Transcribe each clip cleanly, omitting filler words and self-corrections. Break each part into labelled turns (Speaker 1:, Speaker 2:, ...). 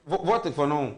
Speaker 1: Vote for no.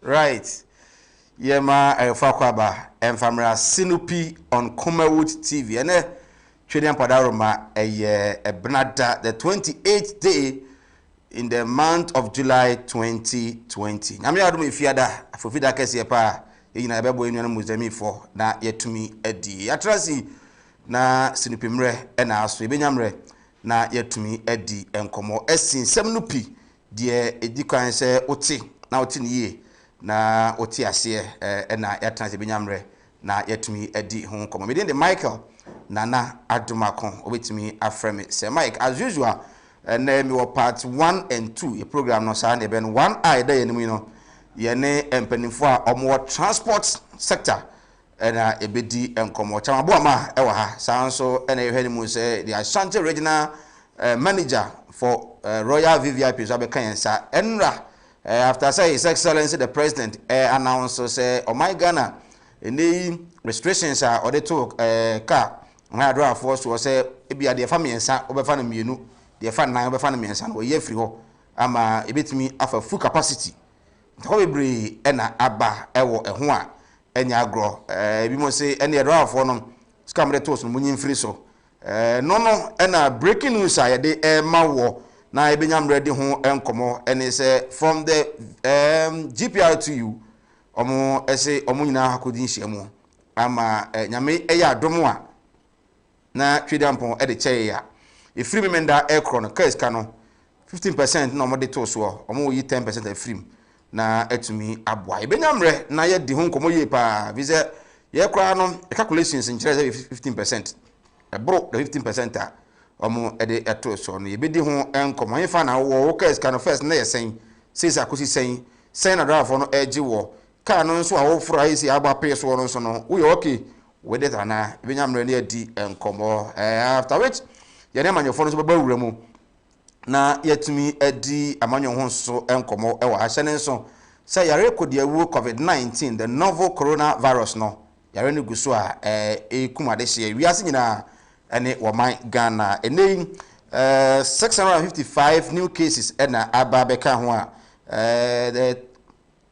Speaker 1: Right. Yema Fakwaba and Famra Sinupi on Kumawood TV. And Trinian Padaroma a Benada, the 28th day in the month of July 2020. Nami adumi fiada afofida kesi pa yina bebo enu muzemi for na yetumi edi. Yatrasi na Sinupi mre na aso ebenyamre na yetumi edi enkomo esin semnupi die edi kwan se oti na oti niye na oti ase na yatrasi ebenyamre na yetumi edi ho nkomo. Me de Michael Nana Adumakon obetumi afreme say Mike as usual. And then we were part 1 and 2. A program no sound even one eye there, you know. Yene empenifo or more transport sector and a bedi and come Chamabuama ewa sound so and a head say the Ashanti regional manager for Royal VVIP Zabekansa Enra after say His Excellency the President announced say oh my Ghana any restrictions are or they took car I draw force was say it be a dear family and son over family you know. The fan na be fan me nsan wo ye free ho ama ebetimi afa full capacity ho bebre e na aba e wo ho a enya agro bi mo say ene e draw no scam de toast no munyin free so no e na breaking news a ye de e ma wo na ebenyam ready ho enkomo ene say from the GPR2U omo e say omo nyina hakodi nhyiamu ama nyame e ya adom a na twediampon e de cheye ya if free memenda aircron case kano 15% na omode to so omo yi 10% of free na etumi aboa ebenyamre na ye di ho nkomo ye pa visa ye kra no calculations nkire 15% ebro the 15% a omo e de eto so no ye bedi ho enkomo ye fa na wo case kano first na ye sen says akosi sen send na driver no edge wo car no nso a wo fura isi agba pay so no nso no we okay with it ana ebenyamre na adi enkomo after which ye ne manyofo no so beba wura mu na yetumi adi amanyo ho so enkomo e wa ahye ne nso say yare kodiawu COVID-19 the novel coronavirus no yare ne guso a ekumade hye wiase nyina ene woman Ghana ene 655 new cases ena ababeka ho a the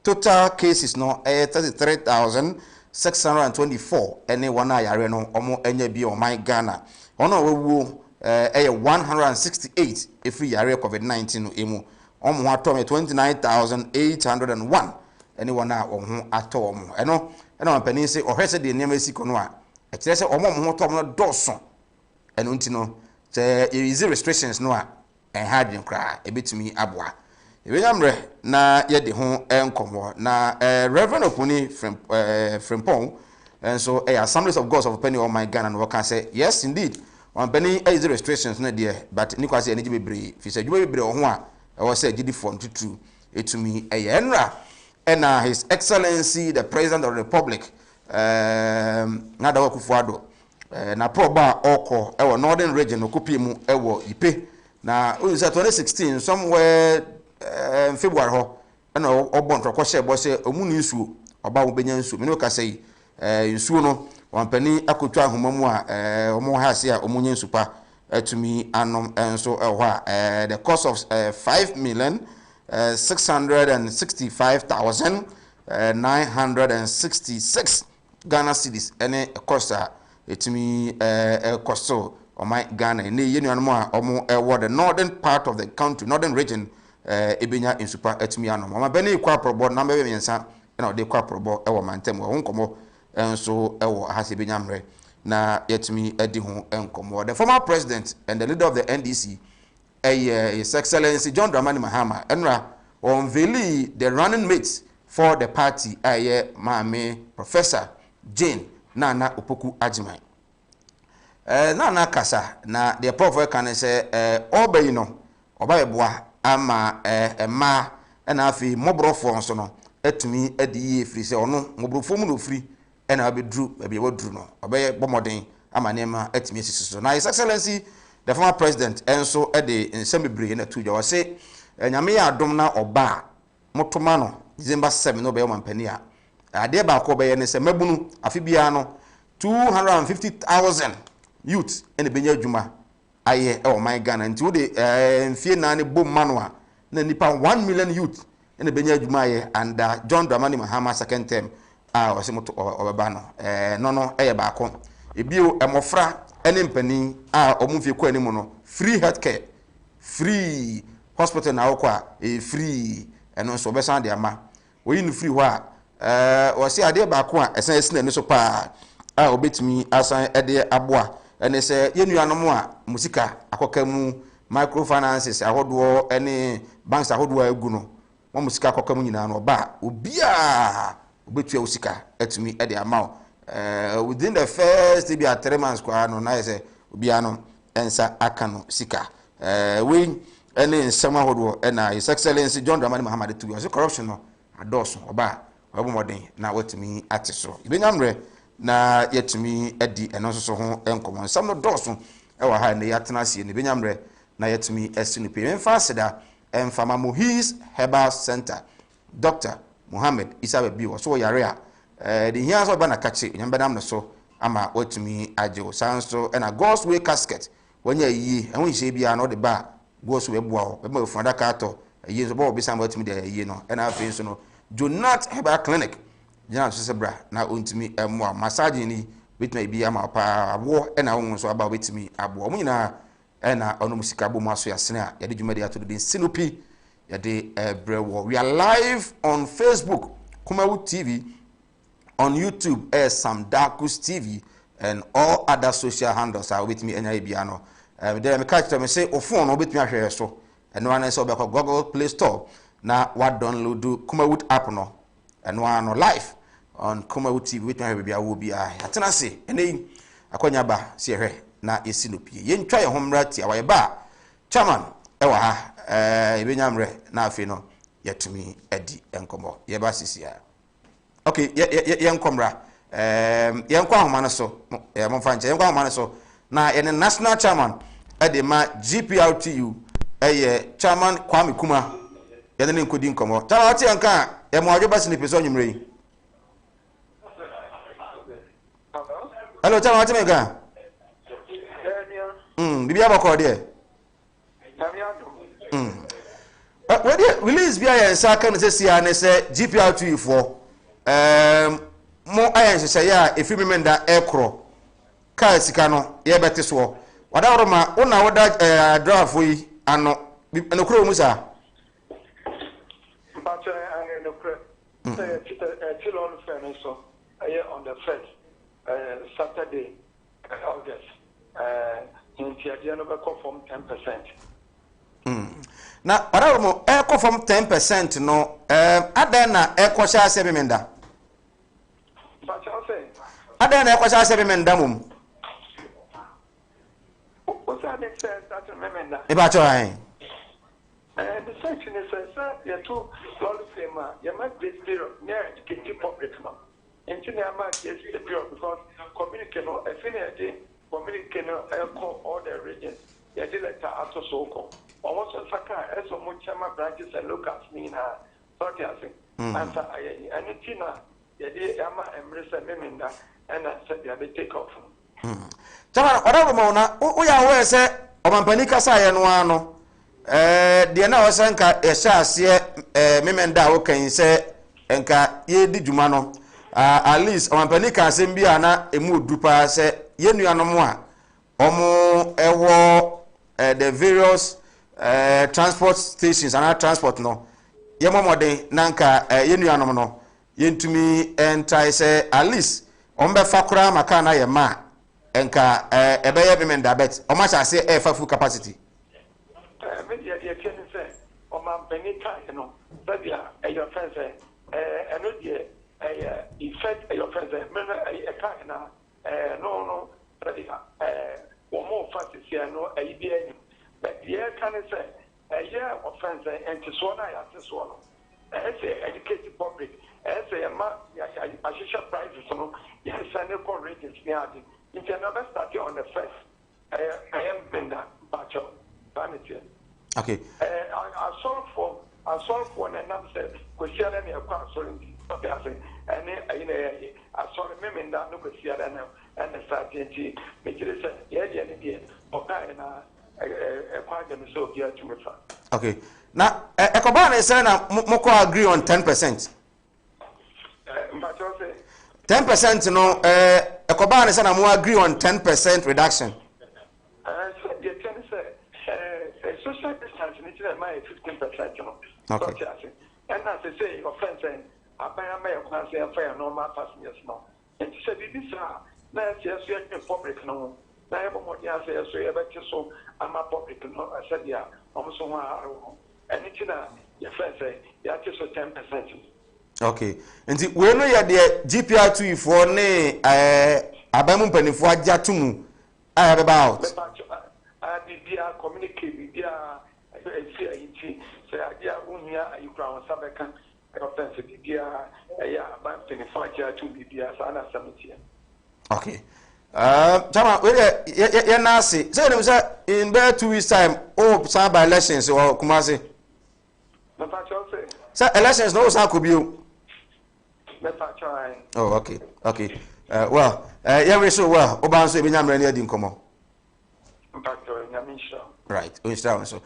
Speaker 1: total cases no 33,624 ene wana yare no omo enya bi woman Ghana ono wewu 168 every yare COVID-19 no emu omo ho atom 29,801 ene wana oho atom eno mpani se ohwese de nneema siko no a ekire se omo ho tom no doso eno ntino se easy restrictions no a hard nkra ebetumi aboa ebenyamre na yede ho enkomo na Reverend Opuni Frimpong so Assemblies of Gods of Penny on my Ghana no can say yes indeed on penny easy restrictions na there but ni kwase eni bebre fi se djuma bebre ho a was said gidi form tutu etumi enra ena His Excellency the President of the Republic na da Akufo-Addo na proba oko ewo northern region okupi mu ewo Ipe na on 2016 somewhere February ho ena obon tro kwose bo se omunu nsuo oba wo benya nsuo me no ka sei nsuo no wampani akotwa ahomamu a omo ha se a omunye nsupa atumi anom enso eho a the cost of 5,665,966 Ghana cedis ene cost a etumi cost o my Ghana ne yenuanom a omo ewo the northern part of the country northern region ebenya nsupa atumi anom ama bene ikwa probo na mebe mensa na ode kwa probo ewo mantem wo nkomo enso ewo ahase benyamre na yetumi edi ho enkomo the former president and the leader of the NDC His Excellency John Dramani Mahama enra unveil the running mates for the party Mame Professor Jane Nana Opoku Agyemang Nana kasa na the prof can say obey no obayeboa ama ma na afi mobrofo nso no etumi edi free say ono mobrofo mu no free ena abedru abi wadru no obeye bomoden ama nema etimi esisiso na His Excellency the former president enso ede nsembebre na tuja wa say nyame ya adom na oba motoma no December 7 no be mampani a ade ba ko be ne se mabunu afibia no 250,000 youth ene benya adwuma aye e my Ghana nti wo de mfie na ne bom mano a na nipa 1 million youth ene benya adwuma aye and John Dramani Mahama second term wase moto obeba no no eye ba ko ebio emofra ene mpani omufie ko animu no free healthcare free hospital na okwa free eno so obesan de ama oyi no free ho a wase ade ba ko a esan esina ni so pa obetimi asan ede aboa ene se yenuanom a musika akoka mu microfinances ahodo ene banks ahodo agu no mo musika akoka mu nyina no ba obia obetua usika etumi ede ama within the first be 3 months kwa no na say obia no ensa aka no sika we ene nsema ahodo ena His Excellency John Dramani Mahama de tuwa so corruption no adoso oba obomoden na watumi ateso ibenyamre na yetumi edi eno so ho enkomo nsam no doso ewa ha ne yatena sie ne benyamre na yetumi esinupe emfa seda emfama Mohis Herbal Center Dr. Mohammed Isa Biwo so yare a the here so ba na kache nyambadam no so ama watumi ajo sanso na God's Way casket wanya yi ehun hye bia no de ba God's Way bua ho be ma funda ka ato yi so ba obi sam watumi de yi no na afi so no Jonat Herbal Clinic jana so sebra na ontumi emo massage ni bitma bi ama pa wo na wo so aba bitmi abo mo nyina na ono musika bo maso ya sene a yade dwuma de ato de Sinopi yade brewo. We are live on Facebook Kumawood TV, on YouTube Sam Darkus TV and all other social handles are with me enya biano then me catch them say phone no bitmi ahwe so and one say obekọ Google Play Store na wa download Kumawood app no and one no live on Kumawood TV with my baby will be atena se ene akonya ba se hwe na Sinopi ye ntwa ye homra ti awaye ba chairman e wa ha ebenyamre na afi no yɛtumi adi nkɔmmɔ yɛba sisia okay yɛnkɔmmra yɛnkɔ ahoma no so momfa nkyɛ yɛnkɔ ahoma no so na yɛne national chairman ɛde ma GPRTU ɛyɛ chairman Kwame Kuma yɛne ne nkɔdi nkɔmmɔ chairman wɔte yɛnka yɛma ɔdwo basi ne pɛ sɛ ɔnwummerɛ yi hello chairman wɔte menka biribi abɔkɔɔ deɛ wɛde release bi ayɛ nsa ka no sɛ sia ne sɛ GPRTU foɔ mo ayɛ nhyehyɛeɛ a ɛfiri memenda ɛkorɔ kaa sika no yɛbɛte soɔ wada woroma wo na woda drafo yi ano nokoro mu saa
Speaker 2: mpakyɛ nokoro sɛ chilon fɛ so ɛyɛ on the 1st Saturday August ntiadeɛ no bɛkɔ fam 10%.
Speaker 1: Na wada woroma ɛkɔ fam 10% no adan na ɛkɔhyɛ asɛ memenda adan na ɛkɔhyɛ asɛ memenda mom About your eye.
Speaker 2: The section is a two lolly fema, Yama great period near educated public. Into the amount, yes, the period because communicate affinity, communicate all the regions. Yadileta Ato Soko. Almost a Saka, as so much branches and locals mean her. Sorry, I think. Answer I Tina, Yadi Yama and Marissa Meminda, and I said, they take off.
Speaker 1: Tama whatever mona wo ya we se omampani kasa ye no ano de na wo se nka ye sha ase memenda wo kan se nka ye di dwuma no at least omampani ka asem bi ana emu odupa se ye nuanom a omo ewo the various transport stations and transport no ye momoden na nka ye nuanom no ye ntumi entai se at least ombe fakura maka na ye ma enka ebeye memenda bet o ma sha say air full capacity
Speaker 2: media dey tell say o ma benika no that dia your friends eno dey effect your friends me e ka na no that dia o mo fast here no e bi any but dey can say yeah of friends and to so na ya so no say educated public say ma ashisha prices no yes and the ratings me adi. If you never start on the 1st, I am Benda Bacho Vanity.
Speaker 1: Okay.
Speaker 2: I solve for an answer, question any account solving. Okay, I say, and I saw the women that no question and the strategy, make it say, yeah, okay, and a part of the so here to me.
Speaker 1: Okay. Now, Ekobana is saying Moko agree on 10%. 10% no Ekobana is saying I agree on 10% reduction.
Speaker 2: So the can say social distancing is my 15%.
Speaker 1: Okay.
Speaker 2: And as I say, your friends saying, I buy a mail class and fair normal passengers now. And she said, this is now yes, we are public no. Now I have more yes, so you bet you so I'm a public no. I said, yeah, almost one hour. And it's your friends say, yeah, just 10%.
Speaker 1: Okay. Nti we no ye de GPR2 for ne abamu mpanifo agya tumu aya be ba out.
Speaker 2: Bibia communicate bibia say idea unia ayukra on sabeka offense bibia ya ban mpanifo agya tu bibia sa na samiti.
Speaker 1: Okay. Chama we ye na say say in about 2 weeks time some by elections or Kumasi. Say elections no sa could be. Oh, okay. Okay. Well, yeah, we so well. Oban so ebinya mra na di nkomo. Right. So.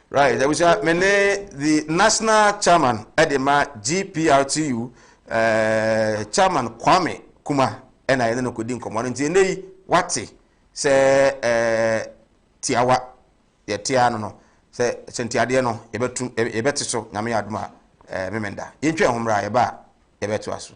Speaker 1: Right. There was the national chairman Edema GPRTU chairman Kwame Kuma and I no kodi nkomo nti nei wate se tiawa ye tia no se sentiade no yebeti so nyame aduma memenda. Yentwe homra ye ba yebeto aso.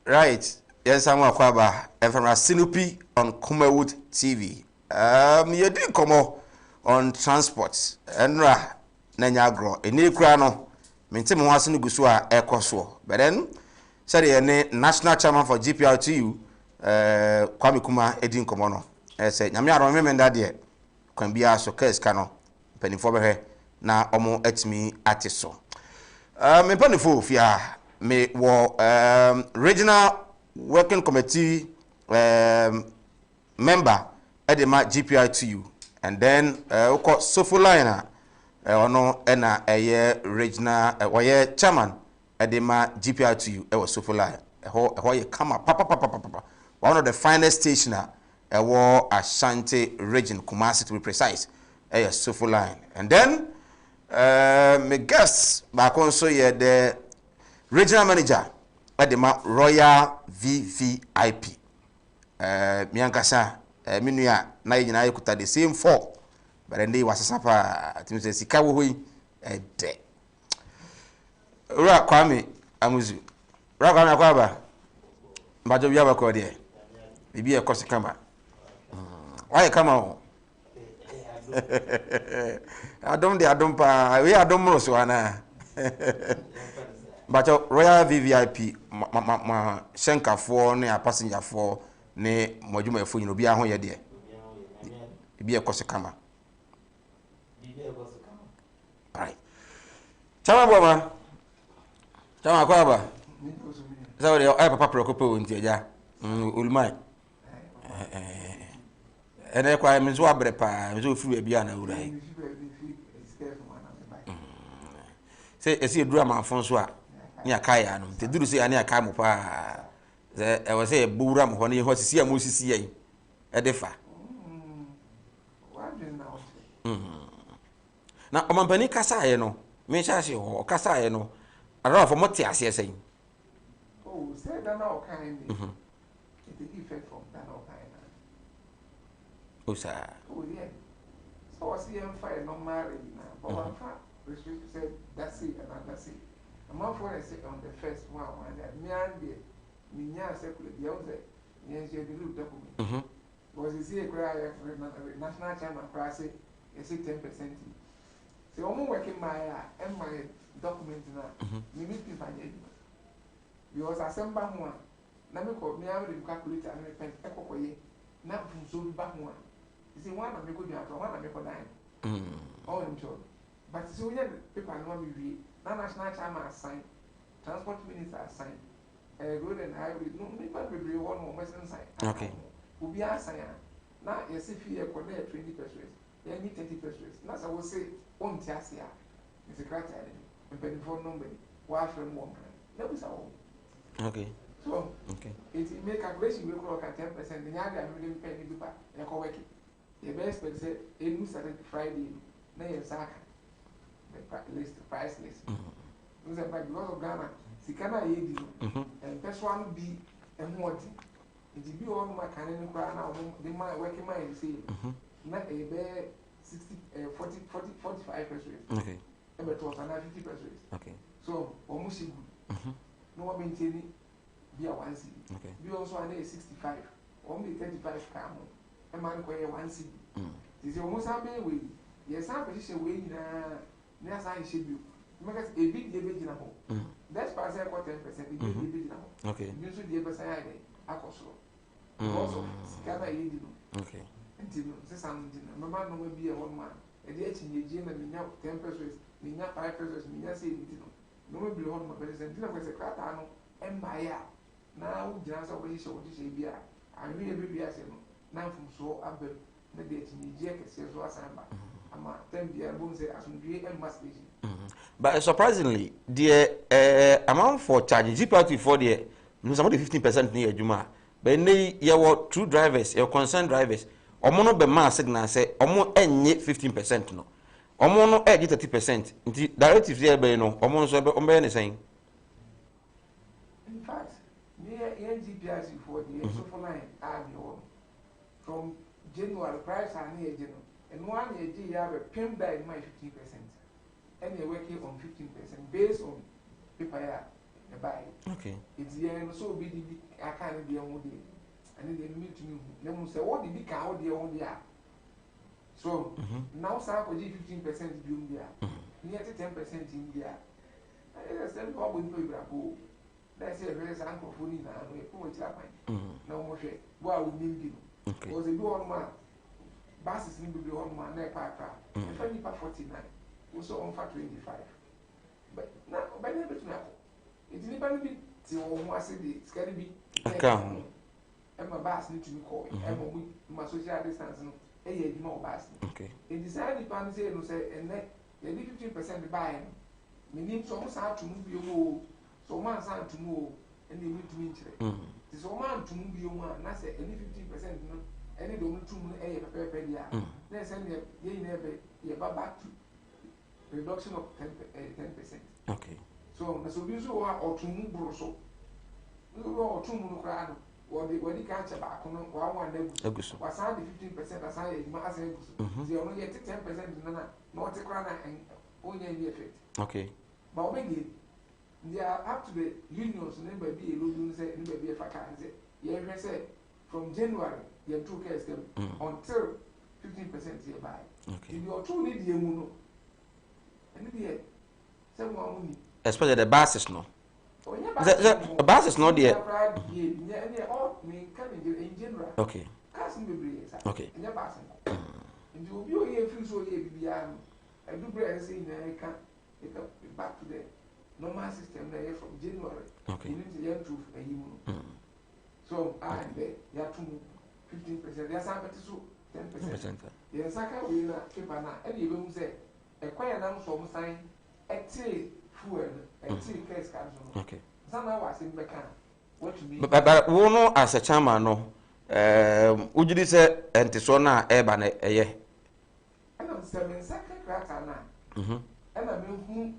Speaker 1: Right. Yes, I'm Akwaba. And from Sinupi on Kumawood TV. You did come on transport. Enra Nanyagro. Eni Krano. Mintim Wasinu Gusua Ekoswo. But then, said the national chairman for GPRTU, Kwame Kuma Edin Komono. I said, Namia remember that dear. Can be asked, okay, Scano. Penny for her. Na Omo Etmi Atiso. Me penny for Fia. Me regional working committee member at the GPI2U, and then Sofulina ono ena regional chairman at the GPI2U Sofulina come up papa one of the finest stationer Ashanti region Kumasi to be precise Sofulina, and then me guests back also the regional manager at the Royal VVIP. Miankasa, Minuya, Naina Kuta, the same four, but then they was a sapa, Timothy Sikawi, a day. Kwame, Amuzu. Rakana Kwaba, Bajo Yaba Cordia. Maybe a Cossicama. Why come on? I don't, we are domos one. But Royal VVIP, ma Shenka for ne a passenger for ne Mojuma for you be a home dear. Be a Cossicama. Alright. Chama Kwaba. Sorry, I papa Procopo in Tia. Ulmai. And I quite Miss Wabrepa, so free a piano. Say, I see a drama Francois. Near Kaya, they do say near Kamupa. I was a buram when he was see a Musi a defa. Now, Omampani Casayano, Meshasio or Casayano, I don't know for Motias, yes, saying.
Speaker 3: Oh, said that all kind. It's the effect from that all kind.
Speaker 1: Oh, sir.
Speaker 3: Oh, yeah. So I see him fire no married now, but one fact, restrict said that's it and that's it. A month when I say on the first one, that me and the Minya secular, the other, yes, you do document. Was you see a cry national chairman cry say, you see 10%. So I'm working my and my document now. Me meet people because I send back one. Now me call me out the calculator and repent echo not from so back one. You see one of me could be out one of me for 9. All in job. But so yeah, people know me. Now national chairman assigned, transport minister assigned, road and highway. No, me but we one more western side.
Speaker 1: Okay.
Speaker 3: Will be assigned. Now you see, if you connect 20%, you need 30%. That's I will say, on Tiasia, it's a criteria. And pay for nobody. Why from one? That was all.
Speaker 1: Okay.
Speaker 3: So,
Speaker 1: okay.
Speaker 3: It make calculation we clock at 10%. The Yaga really pay the paper. You go work it. The best person said, it was Saturday, Friday. Now you're Saka. The list, the price list. Because of Ghana, Sikana Yedi, and first one be a mountain. It be all my cannon cry now, the man working mind say, not a bear 60, 40, 45%.
Speaker 1: Okay.
Speaker 3: But it was another 50%.
Speaker 1: Okay.
Speaker 3: So, almost good. No one maintaining be a 1 CD.
Speaker 1: Okay.
Speaker 3: Be also an 65, only 35 come. A man quay 1 CD. This is almost a way. Yes, I'm pretty sure we near sign should be. Because a big debate in a hole. That's why I say 10%.
Speaker 1: Okay.
Speaker 3: You should be able to say, I also. Also, Scana Yedi.
Speaker 1: Okay.
Speaker 3: Until something, no man will be a 1 man. A day in the gym and 10%, 5%, say, no one be on my president. Was a crack, I know, and by now, just already showed this ABR. I really be as now from so up the date in the jacket, says was I'm a 10 year bones as we and must be.
Speaker 1: But surprisingly, the amount for charging GPRT for the somebody 15% near Juma. But you true drivers, your concerned drivers, or mono be mass signal say, or more any 15% no. Or mono 30%. Directives there be no, or mono anything.
Speaker 3: In fact, near NGPRC for the social line are from January price are near January. And 1 year, you have a pin by my 15%. And you're working on 15% based on paper buy.
Speaker 1: Okay.
Speaker 3: It's the end so be the I can't be on the and then they meet me. Then we say what the big cow the on the so now start for 15% doom there. Near to 10% in there. I said what would be go. Let's say there's uncle for me now, we put it up. No more shit. Well we need you.
Speaker 1: Okay.
Speaker 3: Was a do on man. Basses need to be on man neck papa. If I need 49, also on for 25. But now by the way, it's never be till one said it's going to be
Speaker 1: account.
Speaker 3: And my bass need to be called. And my social distance, a year more bass.
Speaker 1: Okay.
Speaker 3: It decided to say, no, say, and then they need 15% buy. We need some sound to move you, so man sound to move, and they need to meet it. It's all man to move you, and I say, any 15%, any don't two a per year. Then send you never, you back to reduction of 10%.
Speaker 1: Okay.
Speaker 3: So, the solution or to move broso. Or 2 monocrano, or the catch back on 1 day. Was I the 15% as I as the only 10% not a crown and only effect.
Speaker 1: Okay.
Speaker 3: But maybe they are up to the unions, never be a little say, never be a vacancy. Yeah, say from January, you have 2 cases until 15% hereby.
Speaker 1: Okay.
Speaker 3: If you are 2 need the muno, and the someone.
Speaker 1: Especially the buses, no.
Speaker 3: The
Speaker 1: bus is not there. Okay. Okay.
Speaker 3: And you will be a few so I do bread saying I can't back to the normal system there from January.
Speaker 1: Okay.
Speaker 3: You need to learn truth and you. So I bet you have to 15%. There's something to 10%. Yes, I can't win a paper now. And you will say a quiet number from sign at fuel and tea case comes on.
Speaker 1: Okay.
Speaker 3: Somehow I think back. What you mean?
Speaker 1: But we know as a chairman, no. Would you say antisona ebane eye?
Speaker 3: And I'm 7 second cracker now. And I mean,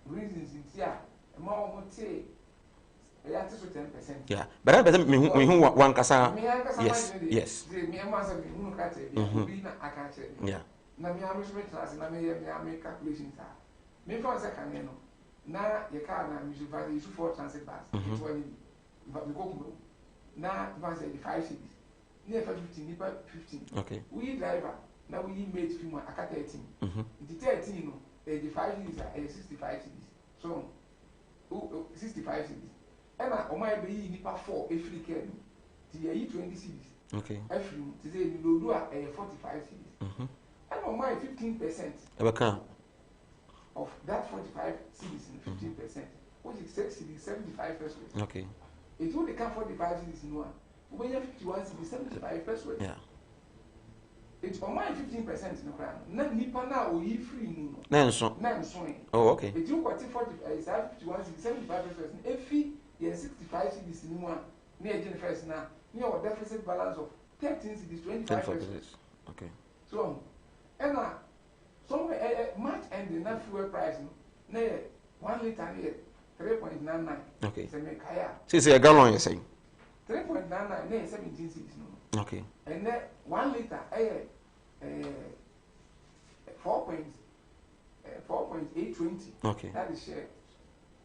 Speaker 3: reasons in here, a more would say, I have to 10%.
Speaker 1: Yeah, but I bet me who one casa. Yes, yes.
Speaker 3: Me and myself, who can't say, I can't say.
Speaker 1: Yeah.
Speaker 3: Now, me, I'm class and I make calculations. Me for a second, you know. Now, your car now, you should value 4 transit bus. It's when you go. Now, you 5 cities. Near 15, 15.
Speaker 1: Okay.
Speaker 3: We driver, now we made film at 13. The 13, the 5 cities are 65 cities. So, 65 cities. And I might be nipa 4 every care. The 20 cities.
Speaker 1: Okay.
Speaker 3: Every, to say, you do a 45 cities. And on my 15%. Of that 45 cities in 15%, which is 6 cities, 75 first rate.
Speaker 1: Okay.
Speaker 3: It will become 45 cities in one. When you have 51 cities, 75 first rate.
Speaker 1: Yeah.
Speaker 3: It's on my 15% in the crown. Not Nipa now, we free moon.
Speaker 1: Nanso. Oh, okay.
Speaker 3: It will got 51 cities, 75 first rate. If you 65 cities in one, near June first now, near a deficit balance of 13 cities, 25 first rate.
Speaker 1: Okay.
Speaker 3: So, and now, somewhere much and enough fuel price, no, 1 liter here, 3.99.
Speaker 1: Okay.
Speaker 3: See,
Speaker 1: a gallon, you say?
Speaker 3: 3.99, 17 cities. No.
Speaker 1: Okay.
Speaker 3: And then 1 liter, 4.820.
Speaker 1: Okay.
Speaker 3: That is share.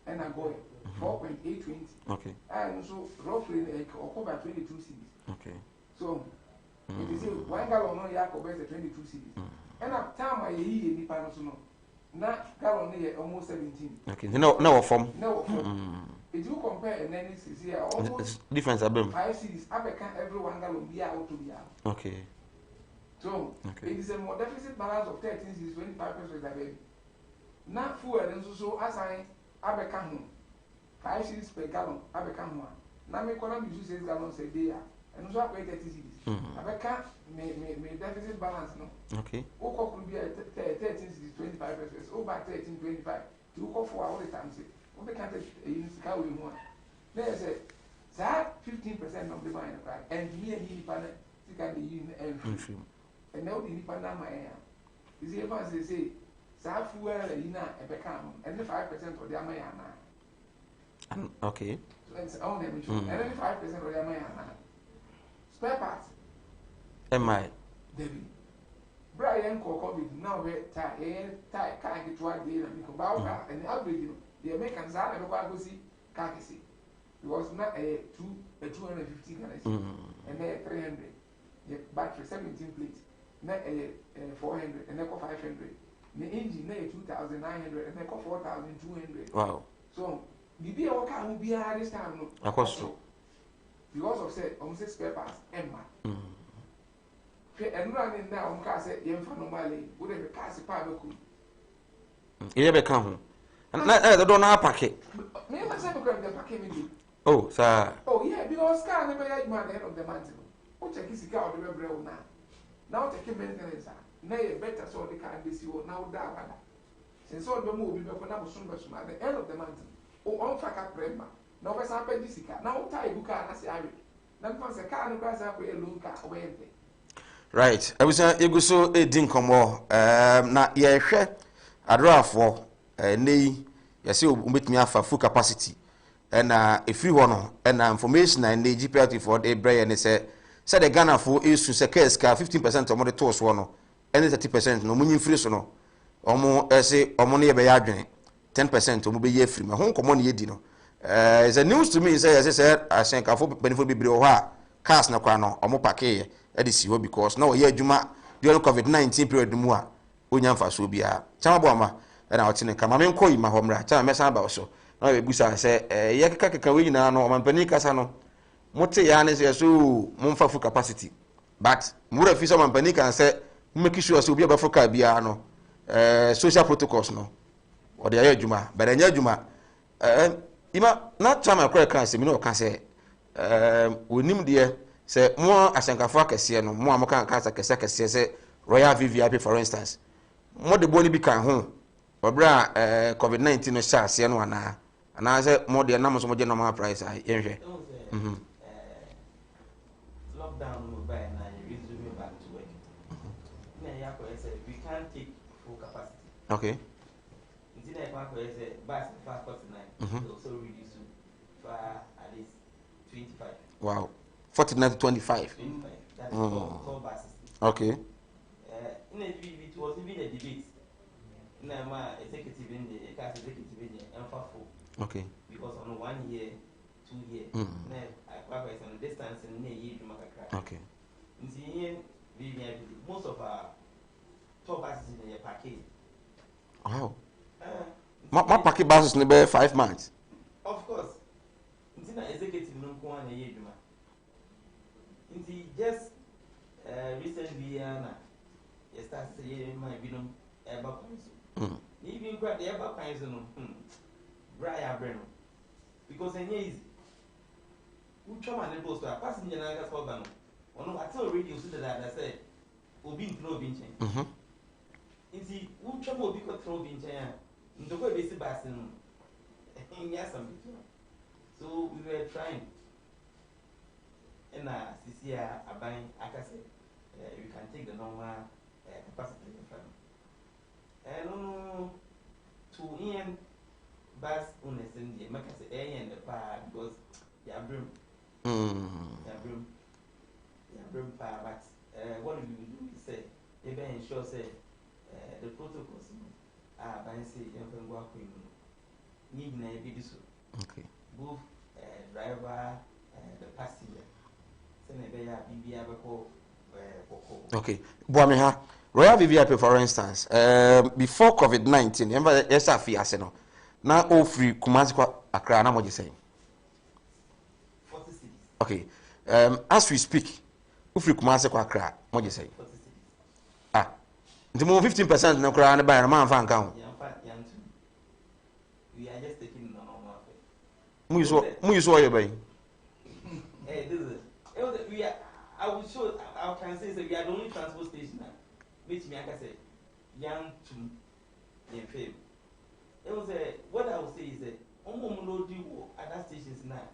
Speaker 3: And I go 4.820.
Speaker 1: Okay.
Speaker 3: And so roughly, about 22 cities.
Speaker 1: Okay.
Speaker 3: So, it is 1 gallon, no, you have 22 cities. And at time I hear the panels, no, not gallon almost 17.
Speaker 1: Okay, no form.
Speaker 3: No form. If you compare and then it's here, almost
Speaker 1: difference about
Speaker 3: 5 cities, I can every 1 gallon be out to be out.
Speaker 1: Okay.
Speaker 3: So, it is a more deficit balance of 13 cities, 25% baby. Not fuel and so as I become 5 cities per gallon, I become one. Now, my economy use 6 gallons a day, and so I pay 30 cities. I become me deficit balance, no.
Speaker 1: Okay.
Speaker 3: Oko could be 13 cities, 25%. Over 13, 25. You go for all the time. We can't use how we want. There's that 15% of the mine, and me and he panel, you can be in and now the Nipana my air. You see, if they say, South fuel, and become, and the 5% of the Amayana.
Speaker 1: Okay.
Speaker 3: So it's only and then 5% of the Amayana. Spare parts.
Speaker 1: Am I?
Speaker 3: Debbie. Brian COVID now tie can't get to our deal and go and the average, the Americans are never go see car kesi because na 250 Ghana cedi and then 300 the battery 17 plate na 400 and then 500 the engine na 2,900 and then 4,200.
Speaker 1: Wow.
Speaker 3: So bibi a waka ho bia this time no
Speaker 1: Akoso
Speaker 3: because of say say spare parts emma and running now car say yemfa normally wo dey car se pa be ku
Speaker 1: ye be kan ho na the do na pack
Speaker 3: me ma say be grab the pack me.
Speaker 1: Oh sir.
Speaker 3: Oh yeah, because car never yet man at the end of the month. O check his car or the brew now take maintenance. Now you better so the car this you now da. Since all the move be for now soon at the end of the month. O on faka prema. Now we sample this car. Now tie you car na say ari. Now pass a car no pass up a loan car away.
Speaker 1: Right. I was able so a dinkomo na ye hwe adrafo nei yesi obetumi afa full capacity. And if you want and information and the GPRT for the brain and say the Ghana for is to say 15% of the toast one and 30% no money free so no omo say omo ne be yadwen 10% omo be ye free ma hon komo ne yedi no is a news to me say as I think afo benefit be ho a cars na kwa no omo pack e dey si ho because now ye adwuma during COVID-19 period mu a onya mfa so bia chama bo ama na otine kama me nko yi ma ho mra chama me san ba so na we busa say ye keka we nyina no omampani kasa no mote ya ne say so momfa full capacity but mura fi so omampani kan say make sure so obi abafoka bia no social protocols no o de adwuma but anya adwuma ima na chama akora kan say me no kan say onim de say mo asankafo akese no mo amoka kan kese say Royal VVIP for instance mo de boni bi kan ho obra COVID-19 no sha ase no ana say more de na mo so mo je normal price ai yenhwe
Speaker 4: lockdown no buy na resume back to work na ya ko say we can't take full capacity.
Speaker 1: Okay.
Speaker 4: Instead of what I say bus 549 also reduce to for at least 25.
Speaker 1: Wow. 49 to 25.
Speaker 4: 25. That's four buses.
Speaker 1: Okay.
Speaker 4: It was even a debate. My executive in the class executive in the M4.
Speaker 1: Okay.
Speaker 4: Because on 1 year, 2 years, I on distance and near year to Macacra.
Speaker 1: Okay.
Speaker 4: Most of our top buses in the package.
Speaker 1: Wow. My package buses in be 5 months.
Speaker 4: Of course. It's not executive no go on a year. It's just recently, you start saying my binum ever comes. Even grab the ever kinds of Brian Brennan. Because in years, who trauma the post to a passenger like for Bano. One I tell radio so that I said, will be throw binching. Is he who travel because throw binching? The way they see Bassin. Yes, so we were trying. And this year, I buying, I can say, you can take the normal capacity in front. And to Ian Bass Unesin, the Macas A and the bar because they are brim. They are brim fire, but what do you do? Say, they bear ensure, say, the protocols are by say, and go up in need be this.
Speaker 1: Okay.
Speaker 4: Both driver and the passenger.
Speaker 1: Okay. Boameha, Royal VVIP for instance, before COVID-19, remember yes afi aseno. Na all free Kumasi kwa Accra na what you saying?
Speaker 4: 40 cities.
Speaker 1: Okay. As we speak, who free Kumasi kwa Accra, what you saying?
Speaker 4: 40 cities.
Speaker 1: Ah. The more 15% no Accra na buy na man fan count.
Speaker 4: We are just taking the normal fare.
Speaker 1: Mu use what you buy?
Speaker 4: Hey, this is we are. I will show. I can say that we are the only transport station now. Which me I can say, young to in fame. It was what I would say is that almost do other stations now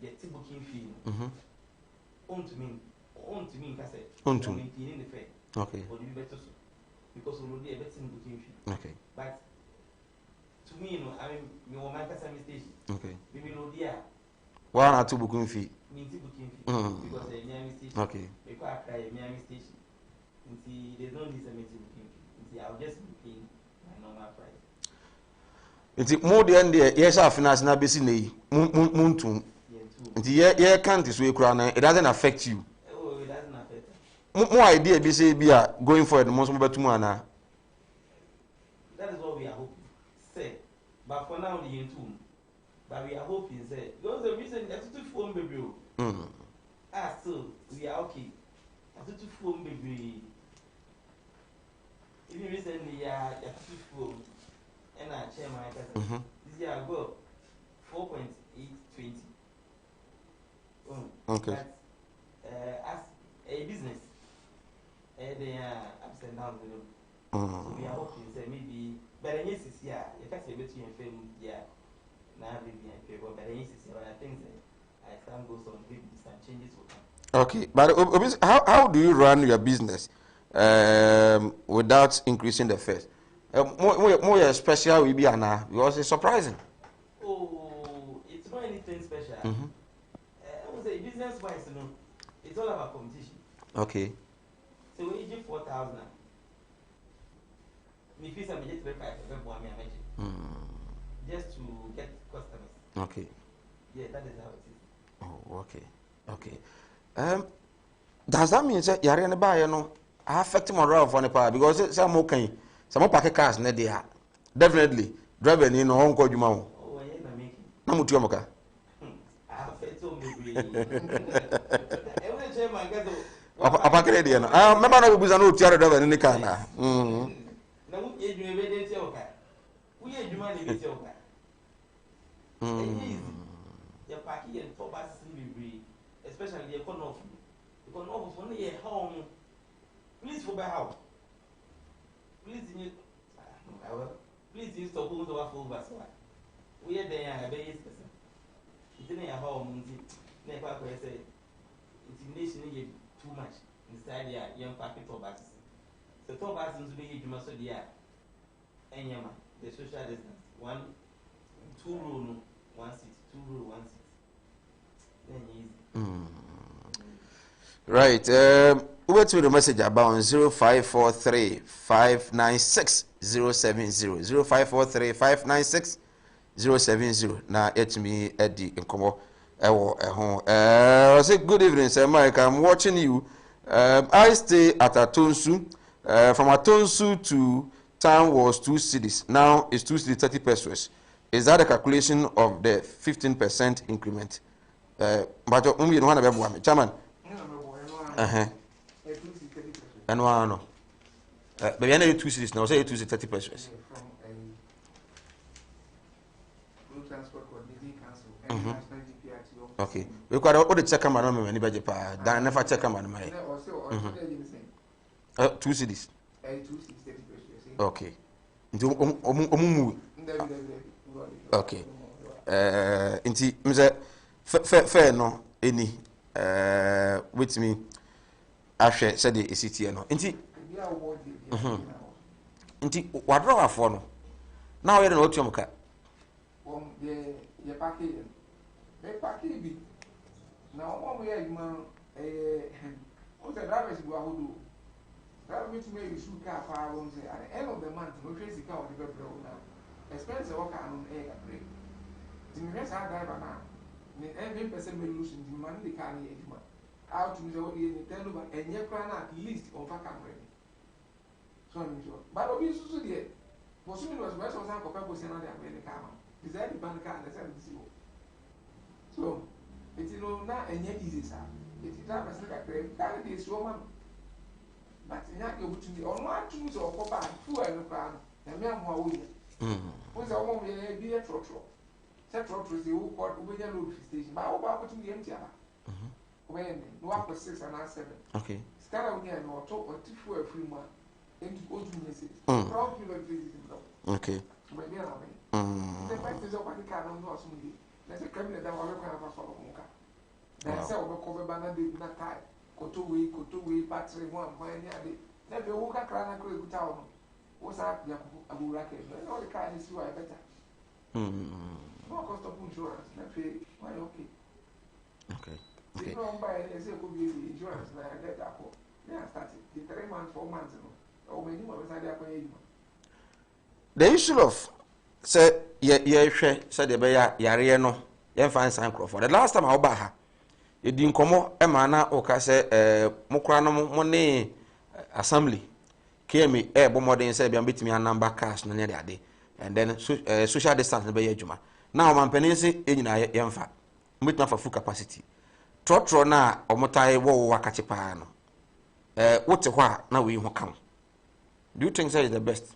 Speaker 4: get booking fee. On to me, can say.
Speaker 1: On to
Speaker 4: me in the fare.
Speaker 1: Okay.
Speaker 4: Or do you better so? Because already a better booking fee.
Speaker 1: Okay.
Speaker 4: But to me, I mean, me want my customer station.
Speaker 1: Okay.
Speaker 4: Me know there.
Speaker 1: 1 or 2 booking fee.
Speaker 4: Booking fee because a Miami station.
Speaker 1: Okay.
Speaker 4: Because I cry a Miami station. There's no need to booking fee. I'll just book in my normal price.
Speaker 1: Nti mo de ende yes finance na besi na yi. Muntu. Nti ye can't so ekura na it doesn't affect you.
Speaker 4: Oh, it doesn't affect.
Speaker 1: Mo idea bi say bi a going forward mo so betumu ana.
Speaker 4: That is what we are hoping. Say, but for now the into. But we are hoping say because the reason that to phone baby. So we are okay. To phone baby. Even recently, to phone and I chair my cousin. This year I go 4.820.
Speaker 1: Okay.
Speaker 4: But as a business, they are ups and downs. So we are hoping say maybe, but then yes, yeah, you can't say between film, yeah, now maybe and people, but then yes, but I think as time goes on, maybe some changes will come.
Speaker 1: Okay, but how do you run your business without increasing the fares? More special will be Anna because it's surprising.
Speaker 4: Oh, it's not anything special. I would say business wise, you know, it's all about competition.
Speaker 1: Okay.
Speaker 4: So we give 4,000. Me fees are made 5 just to get customers.
Speaker 1: Okay.
Speaker 4: Yeah, that is how it is.
Speaker 1: Oh, okay. Okay. Does that mean that you're in the buy, you know, affect morale for the power because some okay, some packet cars ne there. Definitely, driving in home called you mount.
Speaker 4: Oh, I am making.
Speaker 1: No, Mutiomoka.
Speaker 4: I have fed so many. Every time I get
Speaker 1: A packet, remember, I was an old theater driver in the car now.
Speaker 4: Now, you may be okay. We are human in the okay. Your parking and top buses in especially the economy. Because no one a home. Please for by how. Please use the whole of our bus. We are there a base. It's in a home. Never say intimidation too much inside your young packet of buses. The top buses be you must be and the social distance 1 2 row 1 seat 2 row 1 seat. Then easy.
Speaker 1: Right. Wait to the message about 0543 596 070 0543 596 070. Now it's me Eddie in Como. I say good evening, sir Mike. I'm watching you. I stay at Atonsu. From Atonsu to town was 2 cities. Now it's 2 cities 30 pesos. Is that a calculation of the 15% increment? But you don't want to be chairman. And one no. But we are 2 cities now. Say 2 cities 30 pesos. Okay. We got all the check on my money by Japan. Dan never check on my money. 2 cities. Okay. Okay. Inti mse fair no any with me ahwe said the city no inti wadro afo no now you know what you ka
Speaker 3: ye package me package bi na o mo ye ma o se drivers go ahodo that means me you should car far on say at the end of the month no trace car on the bro now expense work on e break the rest are driver na me every person may lose the money the car ni eduma out to the what you tell over and ye plan at least on fa camera so I'm sure but obi susu de was soon was best was for people say na the America is that the bank car and the so it's no na enye easy sir it is that person that carry this woman but nya go to me on one two so for bad fuel no plan na me am wa wo ye we say wo me be a trotro say trotro say wo ko we nya load station ba wo ba ko to me empty aba when no up 6 and 7
Speaker 1: okay
Speaker 3: start we no to o ti fuel free ma into go to me say proud people visit
Speaker 1: okay
Speaker 3: we dey na me the fact is what the car no so me let's say come that we can have so mo ka then say we ko be bana de na tie koto we battery one when ya de na be wo ka kra na ko ekuta wo wo sa ya abura ke no the car is why better no cost of insurance na pay why okay okay no buy say ko be insurance na get that ko yeah started the 3 months 4 months no o me ni mo be say dey akwa you
Speaker 1: the issue of say ye hwe said the beya yare no ye fan san crofo the last time I oba ha ye di nkomo e ma na o ka se mokra no mo ne assembly kemi bo modern say bia betimi anamba cash no ne ade and then social distance no be adwuma now man penisi enyina ye mfa betimi fa full capacity trotro na omotai wo wakache pa no wote ho a na we ho kan do you think say is the best?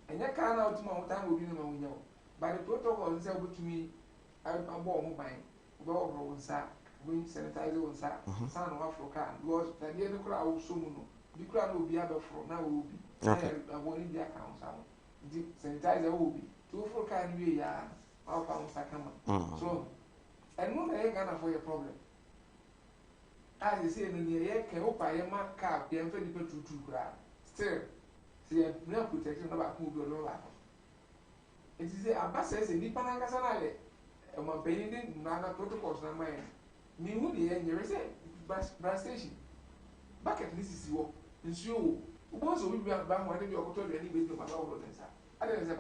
Speaker 3: And you can't out to my time will be no one. By the protocol, and say to me, I'm born mine, go over on sa, wing sanitizer on sa, son of Africa, was the other crowd soon. The crowd will be other from now will be. I won't be account sound. The sanitizer will be 2 for can be our pounds are coming. So, and no, they can't for your problem. As you say, in the air, can hope I am a car, the infant to grab. Still. See, no protection about who go no life. It is a bus says in Nippon Casanale, and my painting nana protocols na mine. Me who the end you say, bus station. Bucket this is you. And so, also we are bound when you are told any bit of my own. I don't say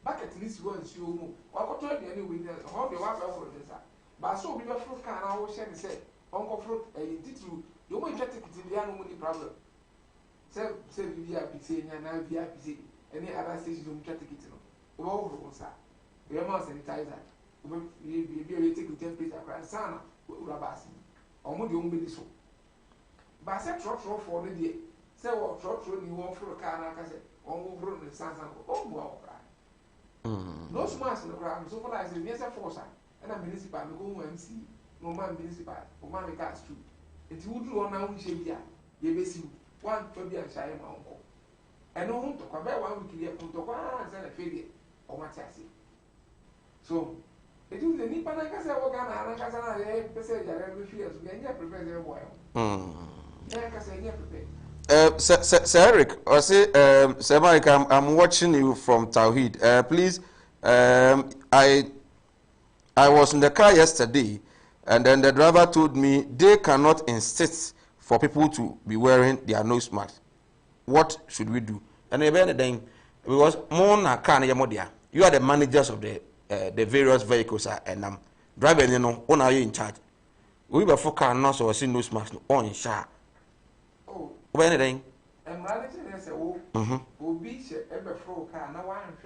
Speaker 3: bucket list was you. Or told you any witness, how you are over this. But so we were fruit can I will share and say, Uncle Fruit, a titru, you might get it in the animal problem. Say VIP and now VIP any other station don't try to get it. Over sir. We are more sanitizer. We take the temperature across Sana, Rabasi. Or more the only so. But I said trot for the day. Say what trot you want for a car, like I said, on over the Sans and oh, wow, cry. No smash in the ground, so far as the yes, a force, and a municipal, go and see. No man municipal, or man cast too. It would do on our shape here. You may see. One Toby and Shy my uncle. And no one to come back 1 week here, Puntoka, and a failure, or Matasi. So, it is the Nippon Casa Ogana, and Casana, they say that every fear to get prepared their boil.
Speaker 1: Sir Eric, or say, Sir Mike, I'm watching you from Tawhid. Please, I was in the car yesterday, and then the driver told me they cannot insist for people to be wearing their nose mask. What should we do? And then because you are the managers of the various vehicles and driving, you know, are you in charge? We were for car nurse or see nose mask on sharp.
Speaker 3: Oh,
Speaker 1: when anything.
Speaker 3: And managing as a will be ever fro car, no one and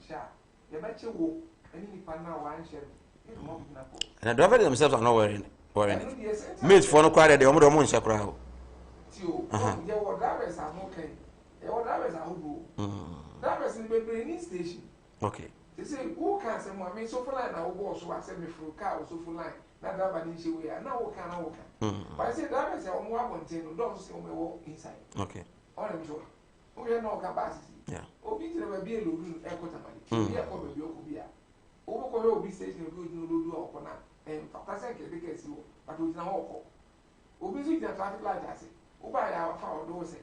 Speaker 3: sharp. You bet you walk any partner one share.
Speaker 1: And the driver themselves are not wearing it. Made for no quite the Omodomon Shakra.
Speaker 3: Your drivers are okay. Your drivers are who drivers in the training station.
Speaker 1: Okay.
Speaker 3: They say, who can say, I mean, so for line, I will so I send me through car or so for line. That driver didn't show we are now, can I walk? But I say, drivers are on 1.10, don't say, we walk inside.
Speaker 1: Okay.
Speaker 3: All I'm sure. We have no capacity.
Speaker 1: Yeah.
Speaker 3: Obi never be a little equitable. Here, probably be a Obi station, good no do upon and Papa because you, but we now Obi see the traffic light. I say, Oba, our foul doors.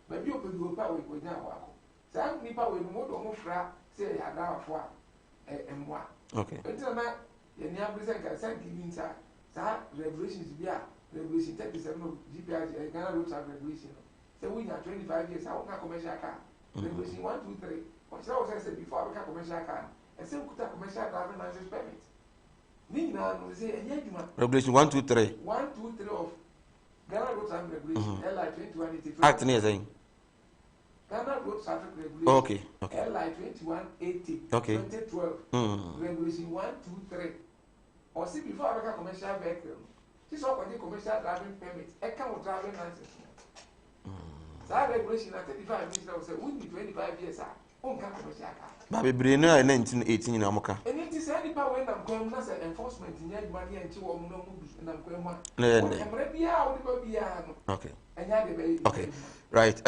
Speaker 3: Maybe you could do a power with now. Some people will more or more say, I got for and one.
Speaker 1: Okay.
Speaker 3: Until now, the near present can send giving sir. Revolutions be a revolution 37 of GPI, Ghana roads have revolution. So we have 25 years, I won't have commercial car. Revolution 1, 2, 3. What I said before I become commercial car. And so could have commercial driving license permit. Nina will say,
Speaker 1: Revolution 1, 2, 3.
Speaker 3: 1, 2, 3 of Ghana roads have revolution. LI 2180.
Speaker 1: Act near saying.
Speaker 3: Ghana road traffic regulation.
Speaker 1: Okay.
Speaker 3: LI 2180.
Speaker 1: Okay.
Speaker 3: 2012. Regulation 1, 2, 3. Or see before I become commercial vehicle. This is all commercial driving permit. I can't driving license. That regulation at 35 years now say we need 25 years.
Speaker 1: Baby Breno 1918 in Amoka.
Speaker 3: And it is any power when I'm going as enforcement in your money and 2 or no movies and I'm going
Speaker 1: okay.
Speaker 3: Okay.
Speaker 1: Right.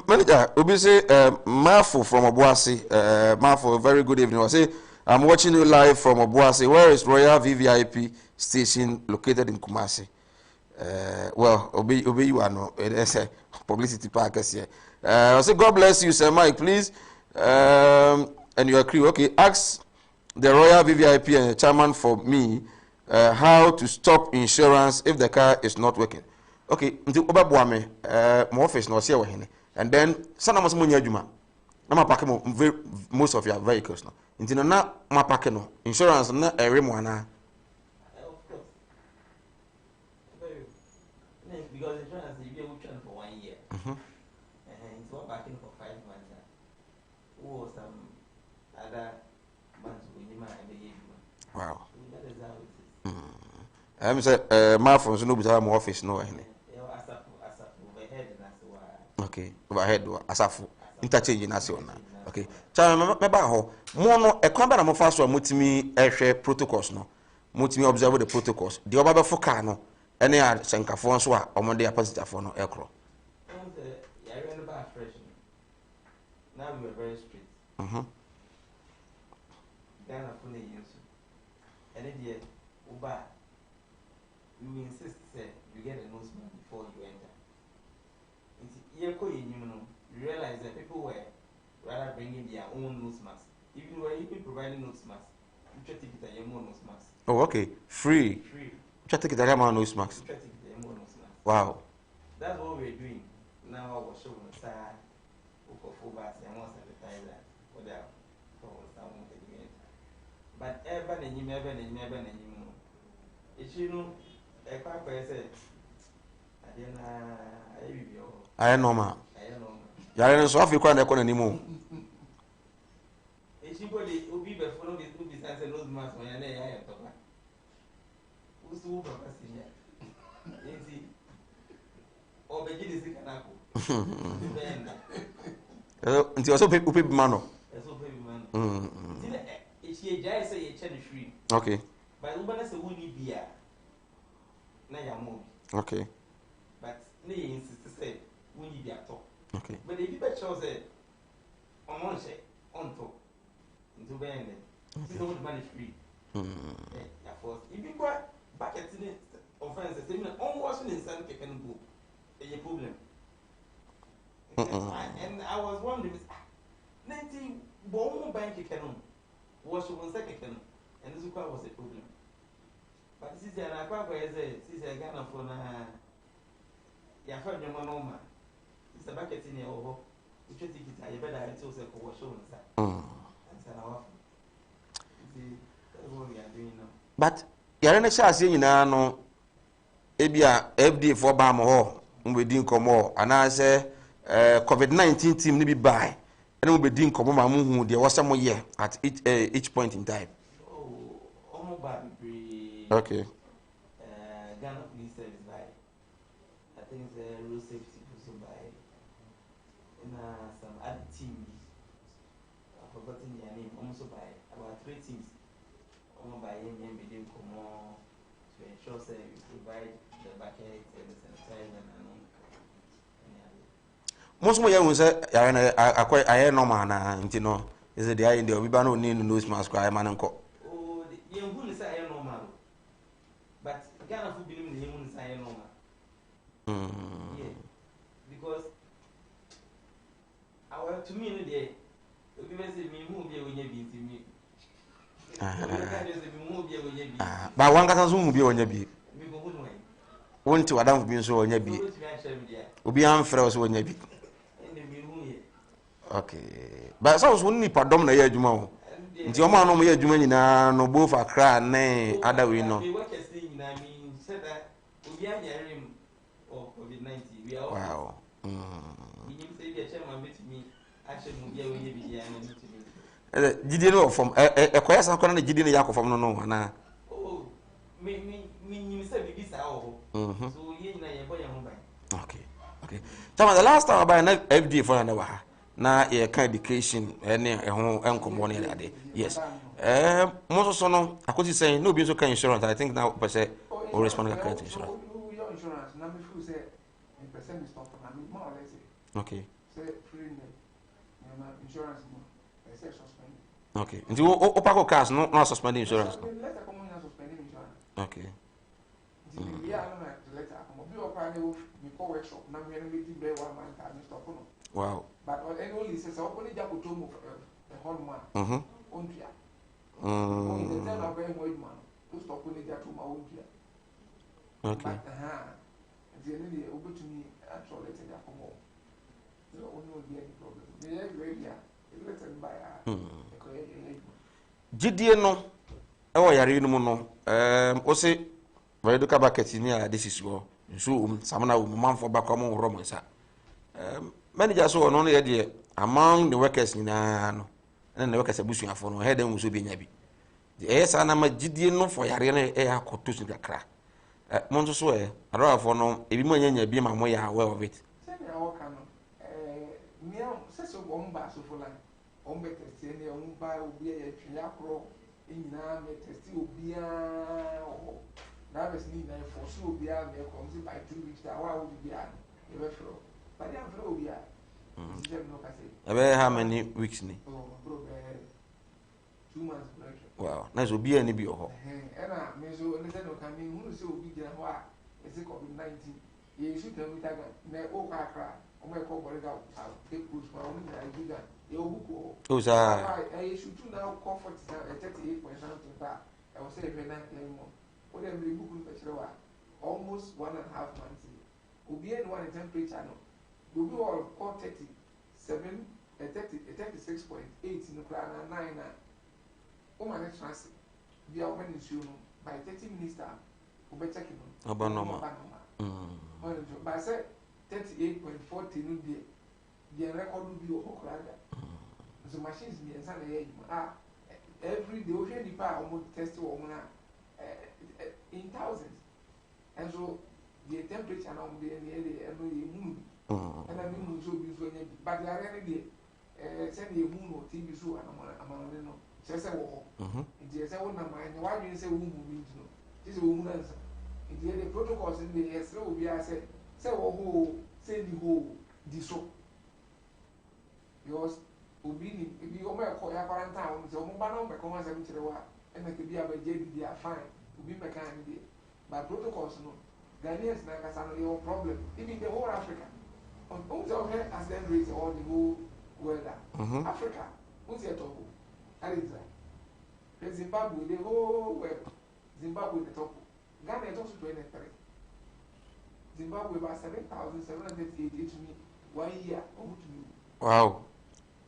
Speaker 1: Manager, Obisi Marfo from Obuasi. Marfo, very good evening. I say I'm watching you live from Obuasi. Where is Royal VVIP station located in Kumasi? Well, Obi you are no. It's a publicity package here. I say God bless you, Sir Mike, please. And your crew. Okay, ask the Royal VVIP and the chairman for me how to stop insurance if the car is not working. Okay, nti obeboa me my office no see we hene. And then sana mo so munya adwuma. Na ma park most of your vehicles no. Nti no na ma park no insurance na ere mo ana.
Speaker 4: Of course. Because insurance you be able to for 1 year. And it's not backing for 5 months. Or some other months when you might be.
Speaker 1: Wow.
Speaker 4: That is how it is.
Speaker 1: I'm say my phone so no be my office no hene. Okay, overhead asafu interchange na se ona. Okay. Cha me ba ho. Mo no ekwan ba na mo fa so mutimi ehwe protocols no. Mutimi observe the protocols. The oba be fo car no ene a senkafo so a omo de passenger no ekro.
Speaker 4: Now we were very strict. Ghana fully used. And then the Uber, you insist say you get a nose man before you enter. You realize that people were rather bringing their own nose mask. Even providing nose mask, you try to get your own nose mask.
Speaker 1: Oh, okay. Free.
Speaker 4: Free.
Speaker 1: Try to get your own nose mask.
Speaker 4: You try to get your own nose mask.
Speaker 1: Wow.
Speaker 4: That's what we're doing. Now I was showing the side. But ever and you it's you know a papa said
Speaker 1: I know ma. Yare so afi kwa na ekọ nimo.
Speaker 4: Anybody who be before me who be sense no mass when I am talking. Who's who papa senior? Enti o be gidi sikanako.
Speaker 1: Nti also upe mano.
Speaker 4: Eso pe mano. She jai say you change free.
Speaker 1: Okay.
Speaker 4: But Ubana say we need beer. Na ya mo.
Speaker 1: Okay.
Speaker 4: But they insist to say we need beer talk.
Speaker 1: Okay.
Speaker 4: But if you bet shows it on say on top into bend this is money free. Yeah, force. If you go back at the offense, say me on washing in sun can go. A problem. And I was wondering 90 bomb bank can was one second, and this was a problem. But this is an aqua, this is a Ghana for your friend, your manoma. It's a bucket in your home. Which you think it's a better until say for showing that. That's an offer. That's what we are doing now.
Speaker 1: But you're not sure saying no, Ebia, FD for Bam or we come more, and I say COVID-19 team be by. And we'll be doing common there was some year at each point in time.
Speaker 4: Oh, almost by
Speaker 1: okay.
Speaker 4: Ghana Police Service by I think it's a road safety also by some other teams. I've forgotten their name. Also by about 3 teams. Almost by and bidding common to ensure that we provide the buckets and the sanitizer and
Speaker 1: most of you say I normal na nti no is the idea obi ba no need nose mask kwa man nko.
Speaker 4: Oh, the young say I normal. But Ghana food believe the young say I normal. Yeah. Because our to me no dey obi be say me mu bi onya bi nti me.
Speaker 1: Ba wan kasa so mu bi onya bi.
Speaker 4: Me go hu no ai.
Speaker 1: Wonti wadam bi so onya bi. Obi am frɛ so onya bi. Okay. But so we need pardon na ya adwuma ho. Nti o ma no mo ya adwuma nyina no both Accra na other way no. Wow. Jide no from ekoya san kwana na jide no yakọ from no no na.
Speaker 4: Oh, me say be bisa o. So ye nyina ye boy ho ban.
Speaker 1: Okay. Okay. Tama the last time about na FD for na wa. Na ye kind education ene ho enkomo ne ade. Yes. Most so no akoti say no be so kind insurance. I think now per se or respond to kind insurance.
Speaker 3: Your insurance na me feel say in percent is stop na me more or less.
Speaker 1: Okay.
Speaker 3: Say free insurance mo. I say suspend.
Speaker 1: Okay. Nti o pa ko cars no suspend insurance.
Speaker 3: Letter come on suspend insurance.
Speaker 1: Okay.
Speaker 3: Nti ya no na letter come obi o pa na o me ko workshop na me no be di be 1 month and stop no.
Speaker 1: Wow.
Speaker 3: But only says open the jabutomo a whole man. Ontia. The ten of them, man. o stop on the to my own dear.
Speaker 1: Okay.
Speaker 3: But the end of the over to me actually let it come home. So only be any problem. The area is written by
Speaker 1: Gidie no ewo yare no mu no o se very duka bucket ni a this is go so samana wo manfo ba kwa mo horo mo sa manager so no no ye de among the workers ni na no na the workers abusuafo no he dem so bi nya bi e sa na ma gidie no fo yare no e akoto su kakra mo nso so arafo no ebi mo nya bi ma mo ya aware of it
Speaker 3: say na wo kan no mia se so bomba so fulan on be test ni on ba obi e twa akro nyina me test obi a na be ni na force obi a me come by 2 weeks that wa obi a e be fro but am fro obi a no ka say
Speaker 1: ebe how many weeks ni
Speaker 3: bro 2 months break
Speaker 1: wow na so obi a ni bi oho
Speaker 3: na me so ni say no kan me hu say obi gina ho a e say COVID-19 ye shoot every time na o ka kra o me ko bori ga take cruise for o ni na giga ye obuko
Speaker 1: o sa
Speaker 3: I should now comfort 38 point something back. I was saying when I came home. What I'm removing the almost 1.5 months. We'll be in one temperature. We'll be all 37, 36.8 in the crown and 9. Oh, my trans. We are when you by 30 minutes. We'll be checking on.
Speaker 1: About normal.
Speaker 3: But I said 38.40 no be the record will be over. So machines be inside the every day we the power almost test in thousands. And so the temperature now the moon. And I mean so be so but they are already send the moon or TV show and I'm no. Say say wo. It say one mind why you say woman mean to know. This is woman answer. It the protocols in the yes will be I say wo say the whole the so. Because obi ni ebi o me ko ya quarantine o so mo ba na o me ko ma se mi kire wa e me ke bi abaje bi dia fine obi me kan ni dey but protocols no Ghanaians na ka sa no your problem even the whole Africa on so here accident rate all the whole world Africa what's your top that is the Zimbabwe the whole world Zimbabwe the top Ghana is also 23 Zimbabwe about 7,788 to me 1 year to me
Speaker 1: wow.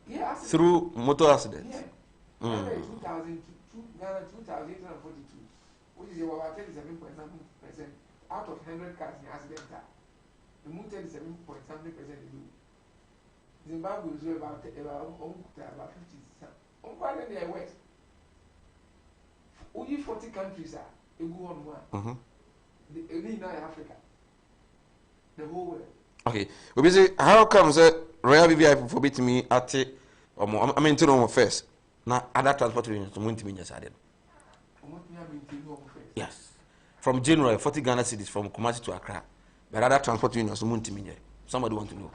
Speaker 3: Yeah,
Speaker 1: Through motor accidents.
Speaker 3: Yeah. Ghana 2042, which is about 37.something% out of 100 cars in accident. The moon 37.something% do. Zimbabwe is about 50. Only in the west. Only 40 countries are a go on one. Only in Africa. The whole world.
Speaker 1: Okay. We say how comes Royal VVIP forbid me at I mean to first. Now other transport unions to me just added. Yes. From January 40 Ghana cities from Kumasi to Accra. But other transport unions to me. Somebody want to know.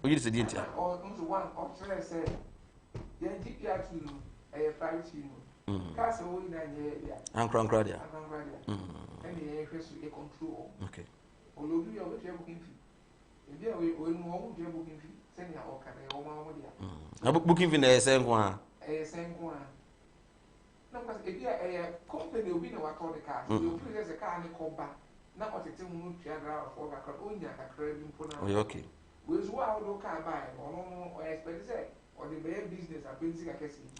Speaker 1: What is the detail?
Speaker 3: One officer said the GPR to a private union. Castle in
Speaker 1: and Crankradia.
Speaker 3: And the control.
Speaker 1: Okay.
Speaker 3: Although you are booking fee. If you are booking fee, send your order.
Speaker 1: Booking fee the same one.
Speaker 3: Same one. No, because if you are a company, will be no what all the cars. You put as a car and come back. Now, what it's a moon to drive for a only a credit.
Speaker 1: Okay.
Speaker 3: With what I can buy or expect say or the bare business are basic.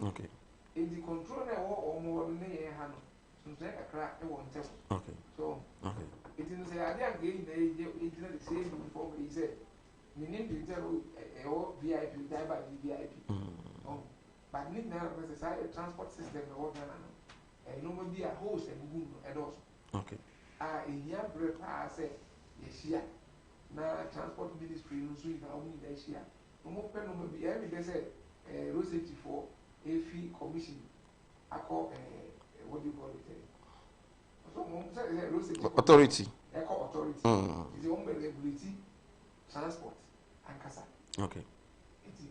Speaker 1: Okay.
Speaker 3: If the controller or more than a hand, so a crack, it won't tell.
Speaker 1: Okay.
Speaker 3: So,
Speaker 1: okay.
Speaker 3: It is I didn't gain the same before he said, you need to tell VIP, die by VIP. But need now necessary transport system or and no be a host and also.
Speaker 1: Okay.
Speaker 3: In here, I say, yes, yeah. Now, transport ministry, no sweet, I only this year. No more pen will be every day, say, road safety for a fee commission. I call what do you call it?
Speaker 1: Authority.
Speaker 3: Eco authority. It's the only regulatory transport and casa.
Speaker 1: Okay.
Speaker 3: It's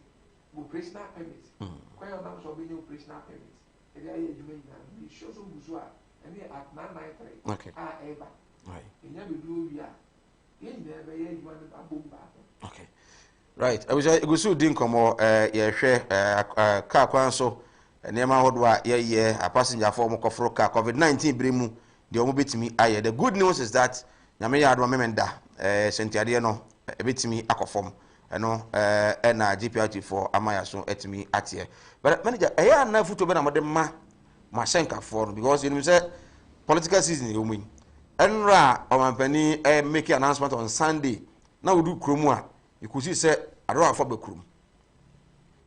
Speaker 3: operational permit. Quite a number of being operational permit. And the idea you may be shows of Buzua and they at 993.
Speaker 1: Okay.
Speaker 3: Ever.
Speaker 1: Right.
Speaker 3: And you will do you want a boom back.
Speaker 1: Okay. Right. I was going to do come or yeah, share car so nneɛma ahodoɔ a yɛyɛ apassengerfoɔ mo kɔforo car covid-19 bere mu deɛ ɔmo bɛtumi ayɛ. The good news is that nyame yɛ adoma memenda sɛntiadeɛ no ɛbɛtumi akɔ fam ɛno ɛna GPRT for ama yɛ so ɛtumi ateɛ. But manager ɛyɛ ana foto bɛ na mode ma ahyɛnkafoɔ no because yɛnim sɛ political season yɛ ɔmo yi ɛnra ɔmampani make announcement on Sunday na wodu kurom a ikusi sɛ adoafo bɛ kurom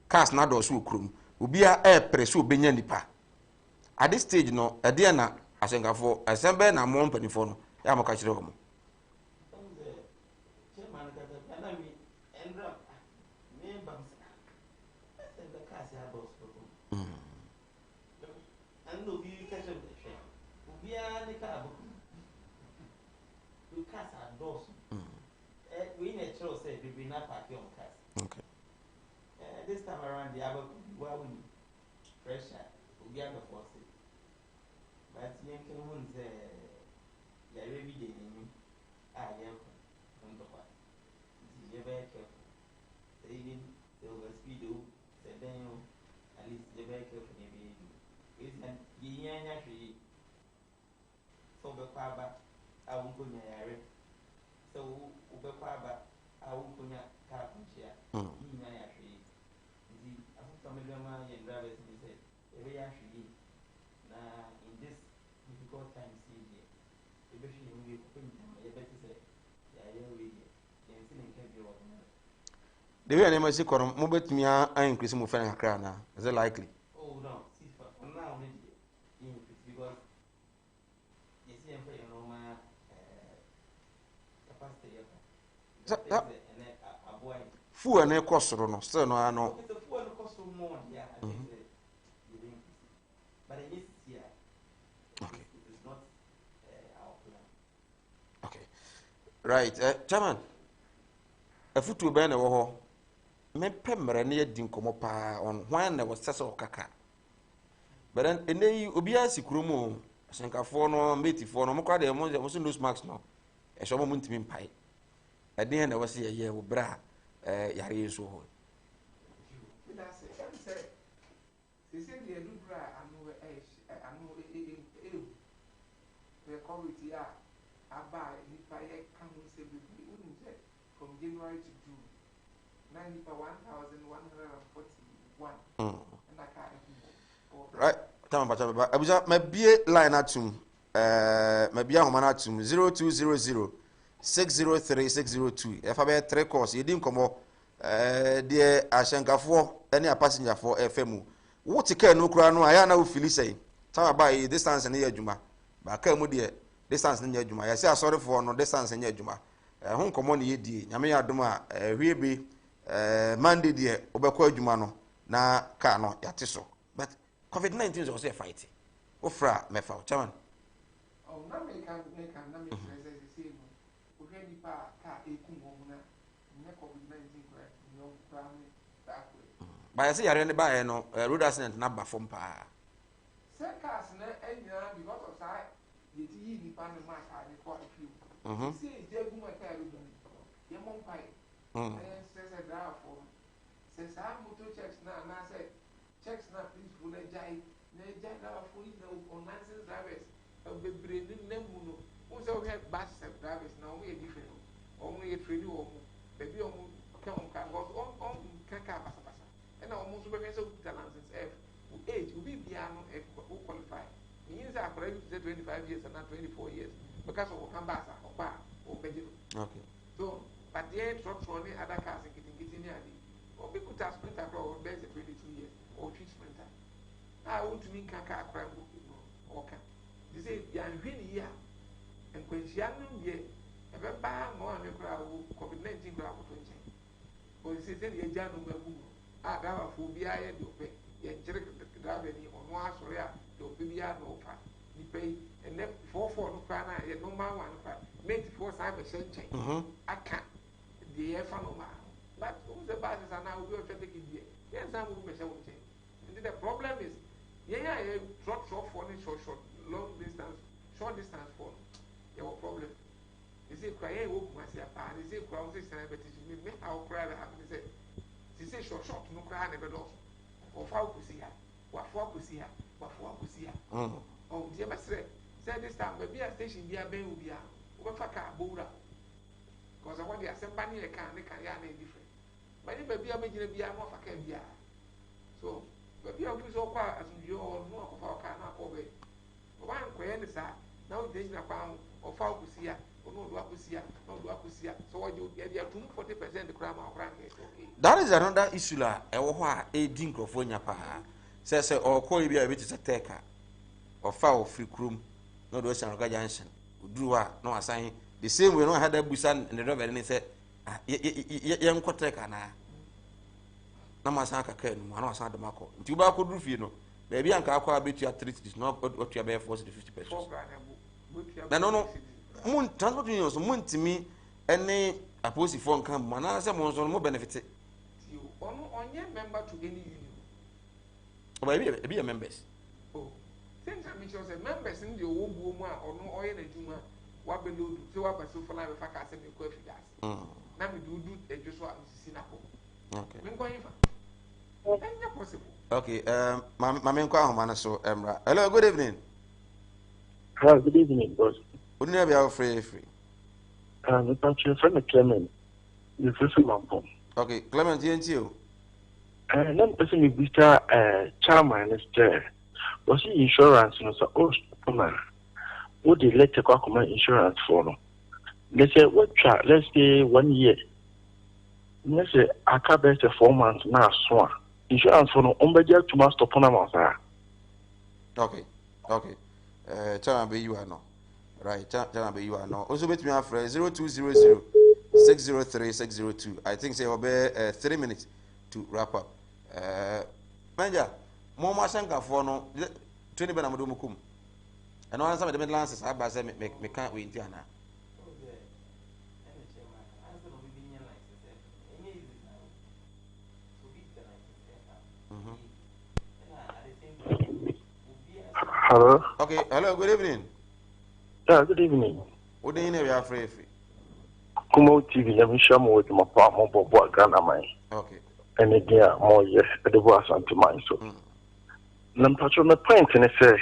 Speaker 1: cars na do so kurom obia press obenya nipa at this stage no ɛdeɛ na ahyɛnkafo ɛsɛmbɛ na mo mpanifo no ya mo ka kyerɛ wɔn.
Speaker 4: This time around, the other well, pressure will be under force. But you can win the every day. I am from the one. You're very careful. Even the overspeed, then at least you're very careful. Isn't the actually so the Paba? I won't go near it. So, Ubaba, I won't go near Carpenter. Some of them are in drivers and say, every actually, in this difficult time, see here, especially when we open them, I better say, yeah, we can see in Kevin.
Speaker 1: The way I never see Corum, Mobet me, I increase my friend Hakrana. Is it likely?
Speaker 4: Oh, no, see, for now, because you see, I'm paying Roma capacity.
Speaker 1: Fu and a cost, no, still no, I know.
Speaker 4: More, yeah, I think but it is here.
Speaker 1: Okay.
Speaker 4: It is not our plan.
Speaker 1: Okay. Right, Chairman. A foot to Ben or me pemmer near Dinkomo pa on when there was Cecil Kaka. But then in the Ubiasi Krumo, Sankafono, Metifono, Moka, the Monza was lose marks now. A show moment to pie. At the end, I was here, yeah, with bra, Yari so.
Speaker 3: They say they do bra and no the committee are by Nipa Kamu say from January to June 1,141 and I can't.
Speaker 1: Right, time about Abuja, my BA line at home, my BA Homana at 0200 603 602. If I bet 3 course, you didn't come up, dear Ashanka for any passenger for FMU. What you can no cry no I na feel say time about distance near Juma ba ka mu de distance near Juma ya say sorry for no distance near Juma hon komo ne yedi nyame adom a hwiebe Monday de obekọ adwuma no na ka no yate so but COVID-19 is also a fight ofra mefa chairman
Speaker 3: oh na me can na me say say no we di pa ka ekun wo na ne COVID-19 correct no family that way.
Speaker 1: By say yare ne ba no road accident na ba fom pa.
Speaker 3: Cars na enya because of that the yi ni pa no ma ka ni ko afi. See je gu ma ka ru do. Ye mon pai. Say drive for. Say sa motor checks na say checks na please for na jai drive for you on license drivers. Be branding nem mu no. O say we have bus drivers now we different. O we training o mu. Baby o mu ka on ka basa. And almost so license F age will be piano who qualify. Means I correct 25 years and not 24 years because of Kambasa or Bar or Bedu.
Speaker 1: Okay.
Speaker 3: So, but the end trucks on the other cars and getting near the or we could have sprinter or there's a 22 years or 3 sprinter. I want to mean Kaka crime or can. They say, Yan really here and when she had no year, a very more than COVID-19 crowd for 20. Or he says, you're Janu. Driver for BIA do pay. Driver on one sorry, do BIA no fat. You pay and then 4 no crana, no man one fat. Make 4 cyber change. I can't. The F no man. But all the buses are now we are taking here. Yes, I will make change. And the problem is, yeah, drop short for short, long distance, short distance for your problem. You say, cry, walk myself, and you say, crown this time, but it may how cry happen. She say short no cry never does. Or how to see her. wafo akosi ha oh deɛ bɛsrɛ sɛ this time baabi a station bi abɛn wo bia wobɛfa kaa bowura because wɔde asɛmpa ne yɛ kaa ne kaa yɛ a na yɛ different bɛne baabi a bɛgyina bia na wafa kaa bia so baabi a wofiri sɛ wokɔ a asomdwie hɔ no akɔfa wo kaa na akɔ bɛyɛ ɔba nkɔyɛ ne saa na wogyinagyina kwan ho ɔfa akosi a ɔno ɔdo akosi a na ɔdo akosi a so wɔgye yɛde atom 40% koraa ma ɔkora nkɛ okay.
Speaker 1: That is another issue la ɛwɔ hɔ a ɛdi nkurɔfoɔ nya paa sɛ ɔkɔ yi bi a ebi te sɛ tɛɛka ɔfa ɔfiri kurom na ɔde ɔhyɛ ɔga junction oduru hɔ a na wasan the same way na ɔha da busa ne dɔbɛ ne sɛ yɛnkɔ tɛɛka naa na masan akaka anim na wasan de makɔ nti wobɛakɔ duru fie no baabi a nka akɔ a bɛtua 3 cities na ɔtua bɛyɛ 450 pesos na no mun transport union so muntimi ɛne aposifoɔ nka mu anaasɛ mo nso no mo benefit
Speaker 3: ɔno ɔnyɛ member to any union
Speaker 1: ebi yɛ members
Speaker 3: same time me sɛ members no deɛ ɔwɔ buo mu a ɔno ɔyɛ n'adwuma wabɛlodu sɛ waba so fɔla bɛfa ka asɛ mekɔ afidaase na mede wodu adwo so a mesisi no akɔ menkɔye fa ɛnyɛ possible.
Speaker 1: Okay, mame nkɔ ahoma no so mmra. Hello, good evening.
Speaker 5: Hi, good evening, boss.
Speaker 1: Would you be free?
Speaker 5: I'm your friend Clement. This is Mampom.
Speaker 1: Okay, Clement, you.
Speaker 5: And then person with Mr. Chairman is there. Was he insurance? No, so what the letter command insurance for? Let's say let's say 1 year. Let's say I can't be 4 months now. So insurance for no budget to master upon a
Speaker 1: Okay. Chairman, be you are no. Right, Chairman, be you are no. Also, bet me after 0200 603 602. I think say obey 3 minutes to wrap up. Manja, more Mashanka for no 20 Benamukum. And one some of the Midlands I say me can't win Tiana.
Speaker 5: Hello.
Speaker 1: Okay, hello, good evening.
Speaker 5: Yeah, good evening.
Speaker 1: What do you know we are free?
Speaker 5: Kumo TV, let me show you what my partner Bobo Ghana mine.
Speaker 1: Okay.
Speaker 5: And again, more yes, the was anti mine. So, I'm touching the point and say,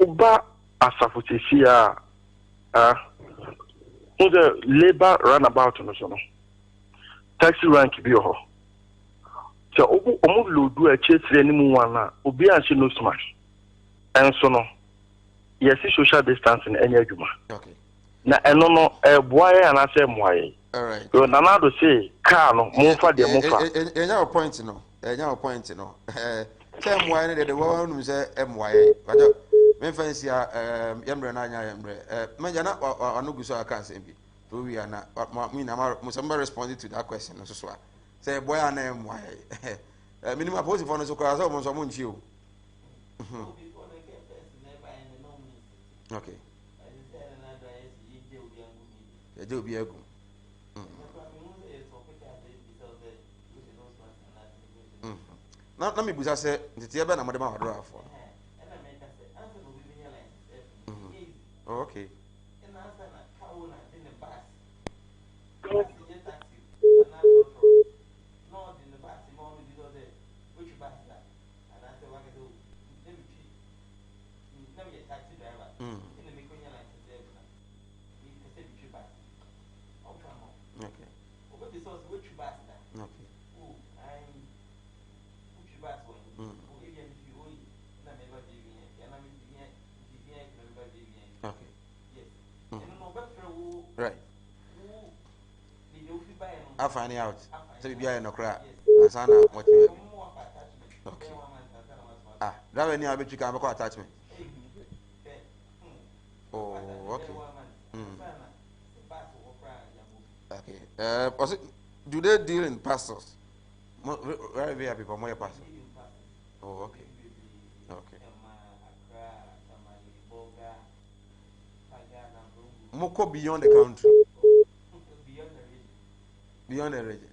Speaker 5: Uba Asafutisia, the labor runabout on the taxi rank be your. So, Omu do a chase anyone, Obi and she no smash. And so, no, yes, social distancing any argument.
Speaker 1: Okay.
Speaker 5: Na eno no boy and I say moye.
Speaker 1: All right.
Speaker 5: So nana do say car no mo fa de mo fa.
Speaker 1: Enya point no. Say moye ne de wo nu say moye. Bajo me fancy yemre na anya yemre. Manja na onu guso aka nsem bi. So we are na me na mo somebody responded to that question so so. Say boy na moye. Minimum post for no so kwa so mo so mo nchi o. Okay. Ejo bi egum. Na me busa se ntete ebe na mo de ma wadro afọ. Oh, okay. Right. I'm finding out. So you are in a crack. Asana, what you have. Okay. That way, I bet you can have a attachment. Oh, okay. Okay. Do they deal in pastors? Where are people? More pastors. Oh, okay. Okay. Moko beyond the country. Beyond the region.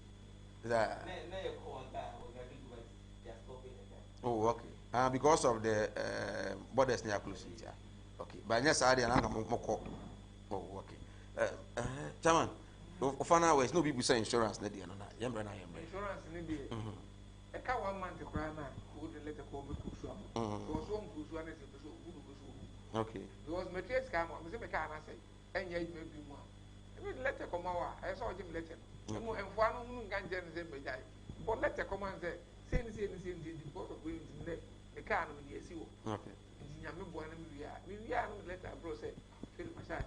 Speaker 1: Oh, okay. Because of the borders near close. Okay. But yes, I didn't moko. Oh, okay. Chairman, Ofana ways no people say insurance. Insurance
Speaker 3: need a car 1 month to cry now. would let a call me Kusua. So one Kusua is a good.
Speaker 1: Okay.
Speaker 3: Because materials come on, Mr. McCann, I say, and yet maybe more. Let a come out, I saw him let him. And one can generate but let a command say, the boat of going to the car with the SEO. Okay. We are let a bro say, Phil Machas,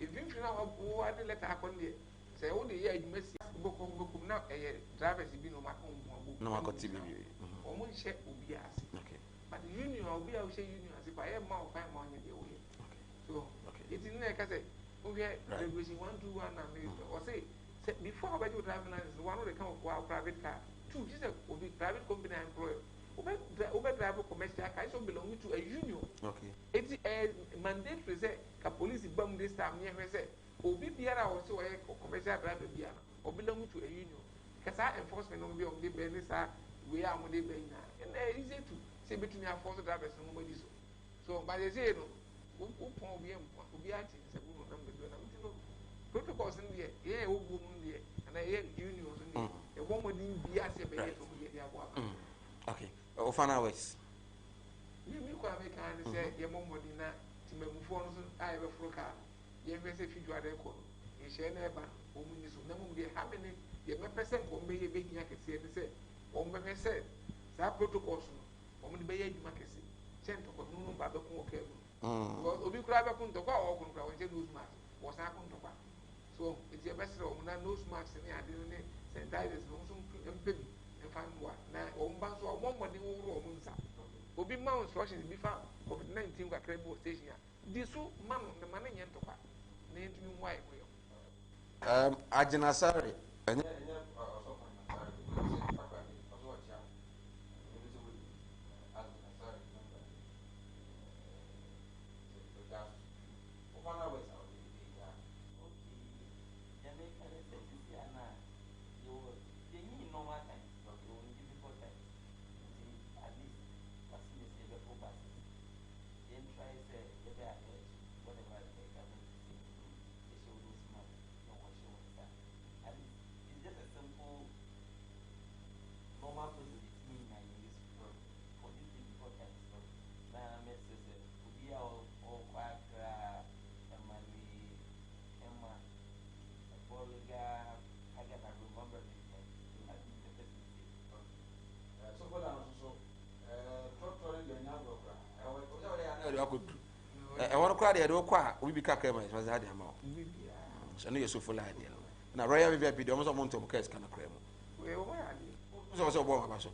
Speaker 3: if you know what the letter happened there, say, oh, the year you must book now, a driver's been on my home. No, I got to be. Almost share will be asked. Okay. But the union will be out say union as if I have more time on the way. So, it's in there, I say, okay, there was 1 to 1 or say, before I do driving license, one of the come of our private car, 2, just a private company employer. Uber driver commercial car also belonging to a union. Okay. It's a mandatory say, a police bomb this time near me say, Obi Biara also a commercial driver Biana, or belonging to a union. Because our enforcement will be on the business, we are on the business. And it's easy to say between our force drivers and nobody so. So, but they say, no, who be acting, is a woman number. Protocols in the air, woman there, and I hear unions in there. A woman in the air,
Speaker 1: okay. Ofana West.
Speaker 3: You can say, your mom would not to make phones. I have a frocar. You may say, if you are there, you share never, woman is no more happening. You may present or may be I can say, or may say, that protocols, or may be a democracy. Sent to no Baba Kunke. Because Obi Krabakun to go or Kunka when they lose mass was not going to buy. So it's your best of nose marks in the idea, send divers, no some baby. Find what now, Ombanso, one more than Munsa. Obi Mounts Russian be found of 19 Crable Station. This man, the money and to what? Name to me why will.
Speaker 1: Ajana sorry. I want to cry the Oka, we be Kakama, it was had him out. So, no, you're so full idea. Now, Royal VIP, almost a month of case can cremo. So, also, one of us.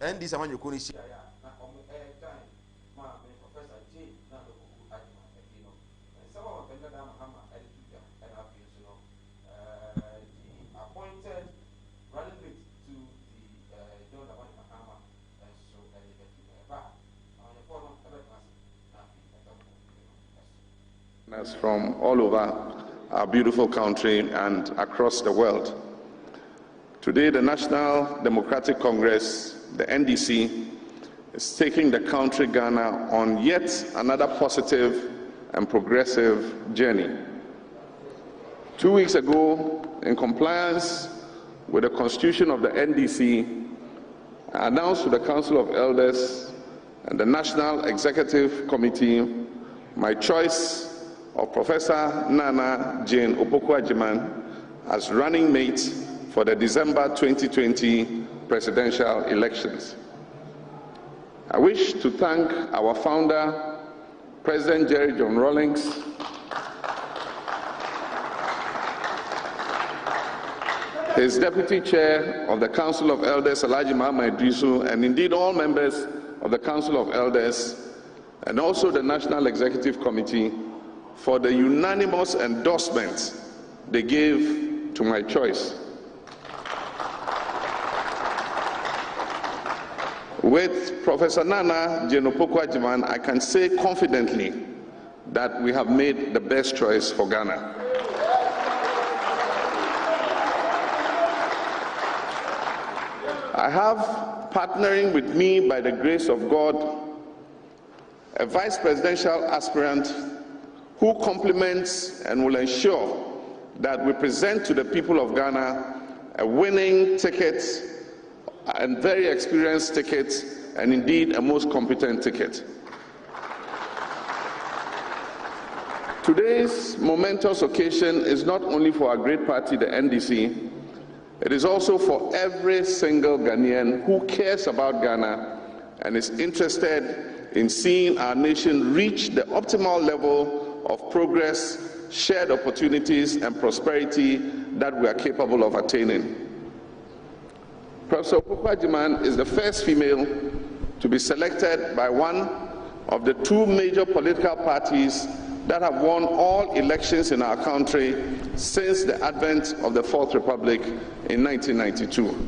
Speaker 1: And this one you couldn't see. Appointed running mate to the John Dramani Mahama, and so
Speaker 6: from all over our beautiful country and across the world. Today, the National Democratic Congress, the NDC, is taking the country Ghana on yet another positive and progressive journey. 2 weeks ago, in compliance with the constitution of the NDC, I announced to the Council of Elders and the National Executive Committee my choice of Professor Nana Jane Opoku-Agyeman as running mate for the December 2020 presidential elections. I wish to thank our founder, President Jerry John Rawlings, his Deputy Chair of the Council of Elders, Alhaji Muhammad Idrisu, and indeed all members of the Council of Elders, and also the National Executive Committee, for the unanimous endorsement they gave to my choice. With Professor Nana Jane Opoku-Agyeman, I can say confidently that we have made the best choice for Ghana. I have, partnering with me by the grace of God, a vice presidential aspirant who complements and will ensure that we present to the people of Ghana a winning ticket, and very experienced ticket, and indeed a most competent ticket. Today's momentous occasion is not only for our great party, the NDC, it is also for every single Ghanaian who cares about Ghana and is interested in seeing our nation reach the optimal level of progress, shared opportunities, and prosperity that we are capable of attaining. Professor Opoku-Agyeman is the first female to be selected by one of the two major political parties that have won all elections in our country since the advent of the Fourth Republic in 1992.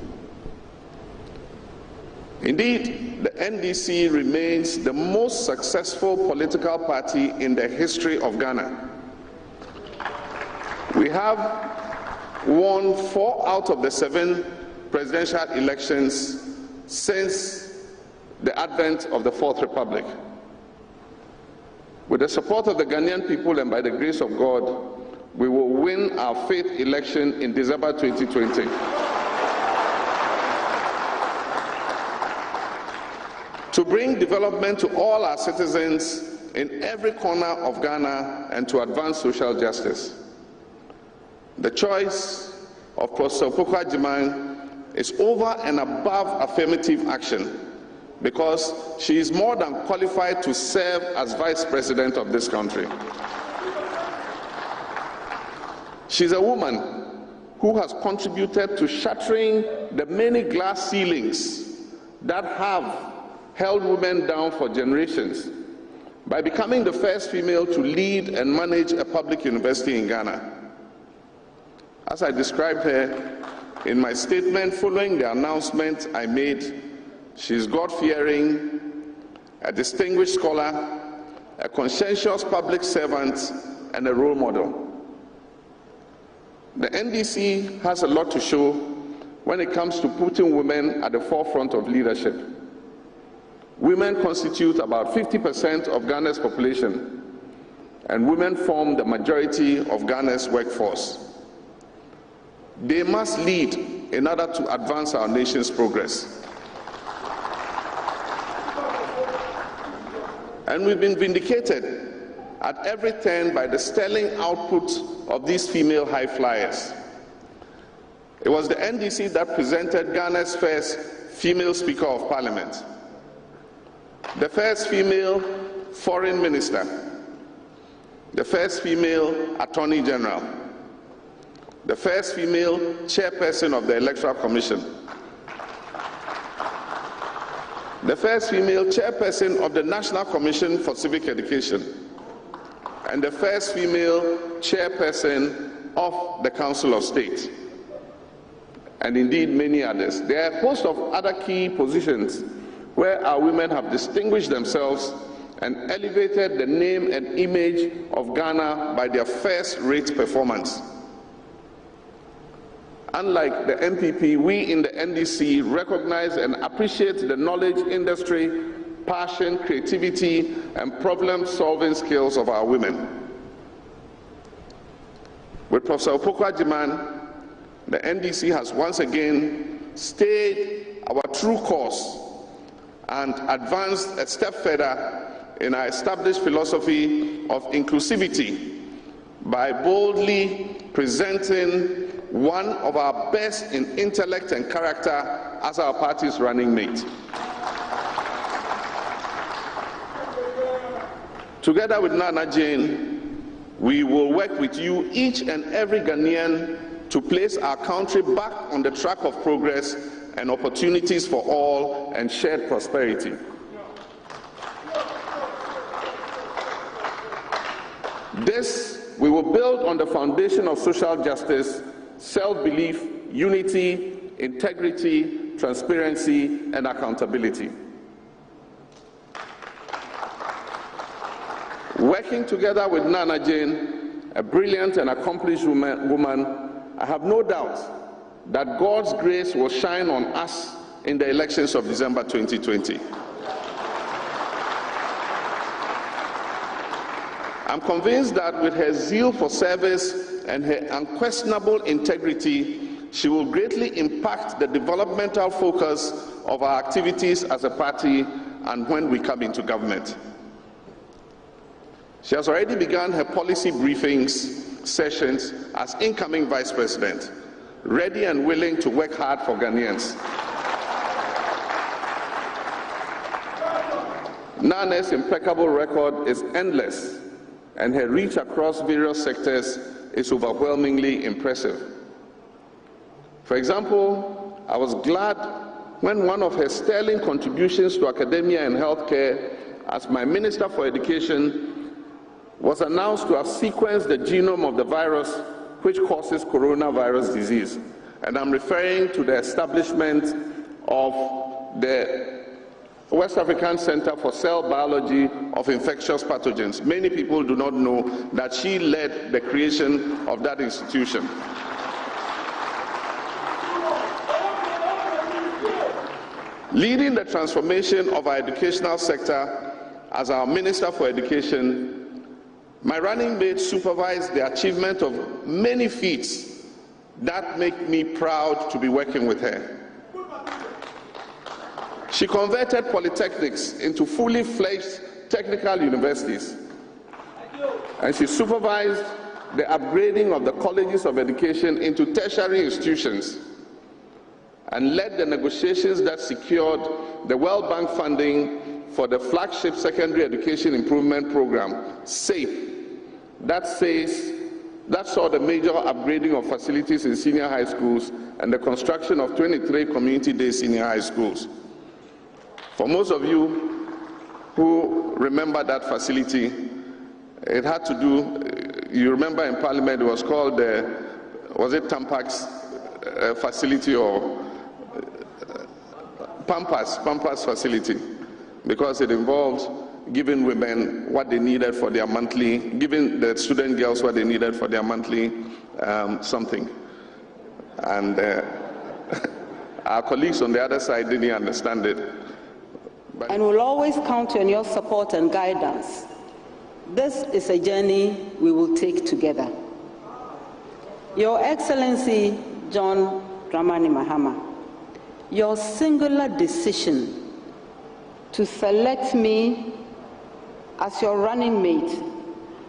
Speaker 6: Indeed, the NDC remains the most successful political party in the history of Ghana. We have won 4 out of the 7 presidential elections since the advent of the Fourth Republic. With the support of the Ghanaian people and by the grace of God, we will win our 5th election in December 2020. To bring development to all our citizens in every corner of Ghana and to advance social justice. The choice of Professor Opoku-Agyeman is over and above affirmative action, because she is more than qualified to serve as Vice President of this country. She's a woman who has contributed to shattering the many glass ceilings that have held women down for generations by becoming the first female to lead and manage a public university in Ghana. As I described her in my statement following the announcement I made, she is God-fearing, a distinguished scholar, a conscientious public servant, and a role model. The NDC has a lot to show when it comes to putting women at the forefront of leadership. Women constitute about 50% of Ghana's population, and women form the majority of Ghana's workforce. They must lead in order to advance our nation's progress. And we've been vindicated at every turn by the sterling output of these female high flyers. It was the NDC that presented Ghana's first female Speaker of Parliament, the first female Foreign Minister, the first female Attorney General, the first female Chairperson of the Electoral Commission, the first female Chairperson of the National Commission for Civic Education, and the first female Chairperson of the Council of State, and indeed many others. There are a host of other key positions where our women have distinguished themselves and elevated the name and image of Ghana by their first-rate performance. Unlike the NPP, we in the NDC recognize and appreciate the knowledge, industry, passion, creativity, and problem-solving skills of our women. With Professor Opoku-Agyeman, the NDC has once again stayed our true course and advanced a step further in our established philosophy of inclusivity by boldly presenting one of our best in intellect and character as our party's running mate. Together with Nana Jane, we will work with you, each and every Ghanaian, to place our country back on the track of progress and opportunities for all and shared prosperity. This we will build on the foundation of social justice, self-belief, unity, integrity, transparency, and accountability. Working together with Nana Jane, a brilliant and accomplished woman, I have no doubt that God's grace will shine on us in the elections of December 2020. I'm convinced that with her zeal for service and her unquestionable integrity, she will greatly impact the developmental focus of our activities as a party and when we come into government. She has already begun her policy briefings sessions as incoming Vice President, ready and willing to work hard for Ghanaians. Nana's impeccable record is endless, and her reach across various sectors is overwhelmingly impressive. For example, I was glad when one of her sterling contributions to academia and healthcare as my Minister for Education was announced to have sequenced the genome of the virus which causes coronavirus disease. And I'm referring to the establishment of the West African Center for Cell Biology of Infectious Pathogens. Many people do not know that she led the creation of that institution. Leading the transformation of our educational sector as our Minister for Education, my running mate supervised the achievement of many feats that make me proud to be working with her. She converted polytechnics into fully fledged technical universities, and she supervised the upgrading of the colleges of education into tertiary institutions and led the negotiations that secured the World Bank funding for the flagship Secondary Education Improvement Program, SAFE, that saw the major upgrading of facilities in senior high schools and the construction of 23 community-day senior high schools. For most of you who remember that facility, it had to do, you remember in Parliament it was called was it Tampax facility or Pampas facility, because it involved giving women what they needed for their monthly, giving the student girls what they needed for their monthly something. And our colleagues on the other side didn't understand it.
Speaker 7: And we'll always count on your support and guidance. This is a journey we will take together. Your Excellency John Dramani Mahama, your singular decision to select me as your running mate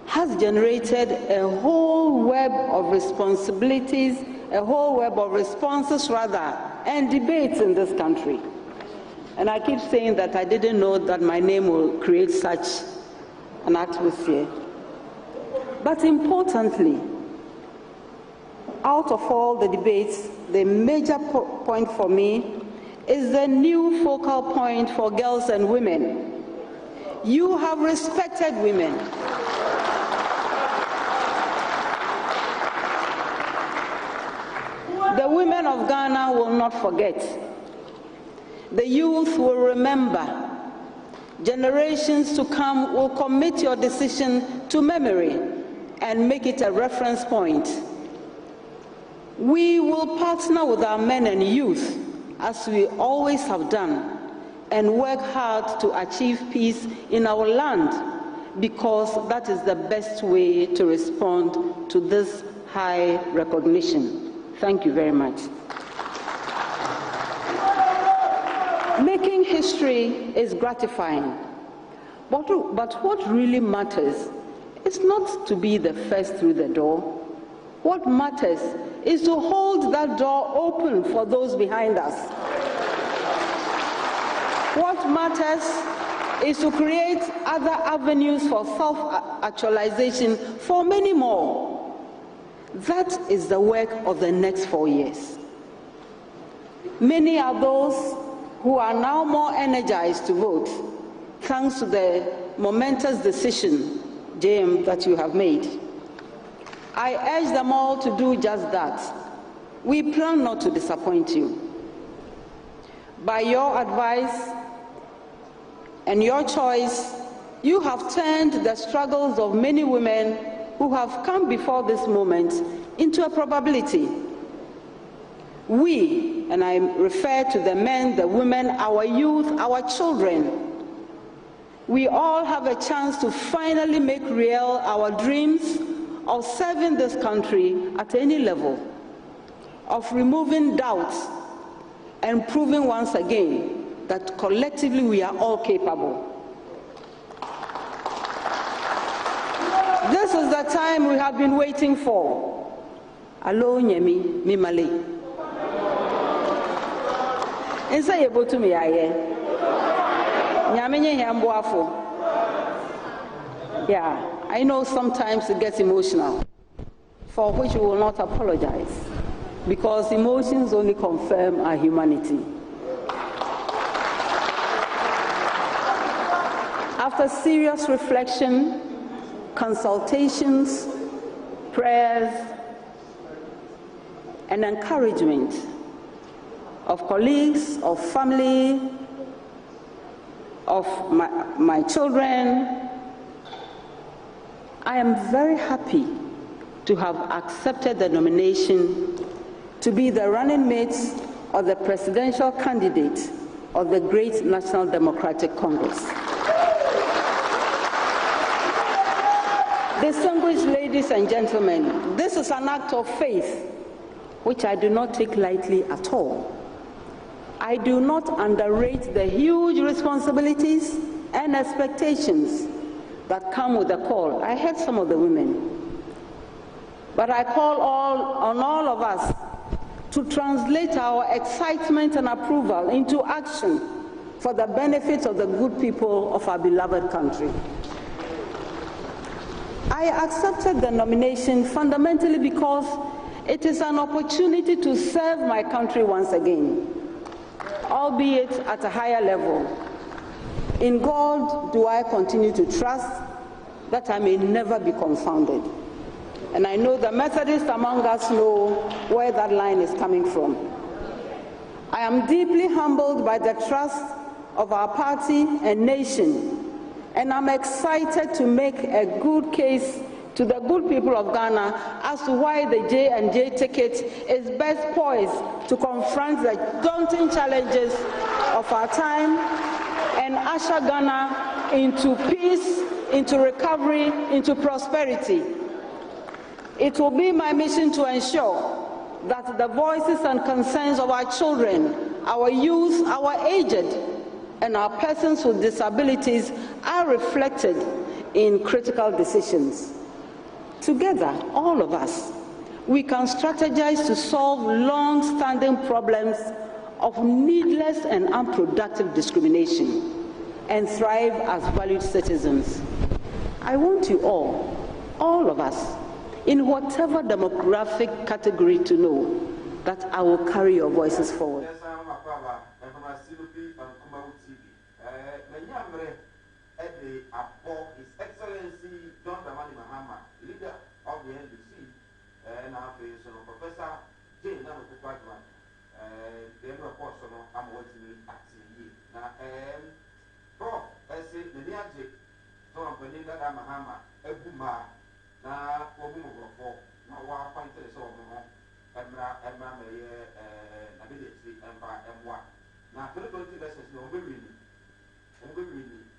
Speaker 7: has generated a whole web of responsibilities, a whole web of responses rather, and debates in this country. And I keep saying that I didn't know that my name will create such an atmosphere. But importantly, out of all the debates, the major point for me is the new focal point for girls and women. You have respected women. The women of Ghana will not forget. The youth will remember. Generations to come will commit your decision to memory and make it a reference point. We will partner with our men and youth, as we always have done, and work hard to achieve peace in our land, because that is the best way to respond to this high recognition. Thank you very much. Making history is gratifying, but what really matters is not to be the first through the door. What matters is to hold that door open for those behind us. What matters is to create other avenues for self-actualization for many more. That is the work of the next 4 years. Many are those who are now more energized to vote, thanks to the momentous decision, JM, that you have made. I urge them all to do just that. We plan not to disappoint you. By your advice and your choice, you have turned the struggles of many women who have come before this moment into a probability. We, and I refer to the men, the women, our youth, our children, we all have a chance to finally make real our dreams of serving this country at any level, of removing doubts and proving once again that collectively we are all capable. This is the time we have been waiting for. Alo nyemi mimale. Insa yebotu mi aye. Nyame nye hamboafo. Yeah, I know sometimes it gets emotional, for which we will not apologize, because emotions only confirm our humanity. After serious reflection, consultations, prayers, and encouragement of colleagues, of family, of my children, I am very happy to have accepted the nomination to be the running mate of the presidential candidate of the great National Democratic Congress. Distinguished ladies and gentlemen, this is an act of faith which I do not take lightly at all. I do not underrate the huge responsibilities and expectations that come with the call. I heard some of the women, but I call on all of us to translate our excitement and approval into action for the benefit of the good people of our beloved country. I accepted the nomination fundamentally because it is an opportunity to serve my country once again, albeit at a higher level. In God do I continue to trust, that I may never be confounded. And I know the Methodists among us know where that line is coming from. I am deeply humbled by the trust of our party and nation, and I'm excited to make a good case to the good people of Ghana as to why the J&J ticket is best poised to confront the daunting challenges of our time and usher Ghana into peace, into recovery, into prosperity. It will be my mission to ensure that the voices and concerns of our children, our youth, our aged, and our persons with disabilities are reflected in critical decisions. Together, all of us, we can strategize to solve long-standing problems of needless and unproductive discrimination and thrive as valued citizens. I want you all of us, in whatever demographic category, to know that I will carry your voices forward.
Speaker 1: His Excellency John Dramani Mahama, leader of the NDC, and Professor Jane Nanokupadwan, the report I'm watching at now, Prof. S.A. Neniaji, Tom Beninda Mahama, Ebuma, now Obumo, now one pointed so Emma, Nability, Empire, M1. Now, 20 lessons, no women.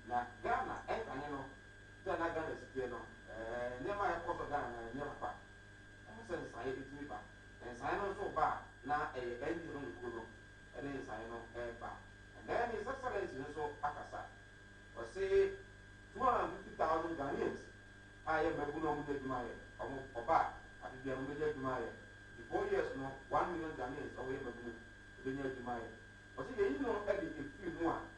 Speaker 1: Now, Ghana, Ghana is Piano, never a cost of Ghana, never back. I said, I hate it, and sign on so bad, now a engine on the Kudo, and then sign on air back. And then His Excellency also Akasa, or say 250,000 Ghanaians. I am a good on the Maya, or back, at the Maya Maya. The 4 years, no, 1 million Ghanaians away from the Maya. But you know, Eddie, if you want.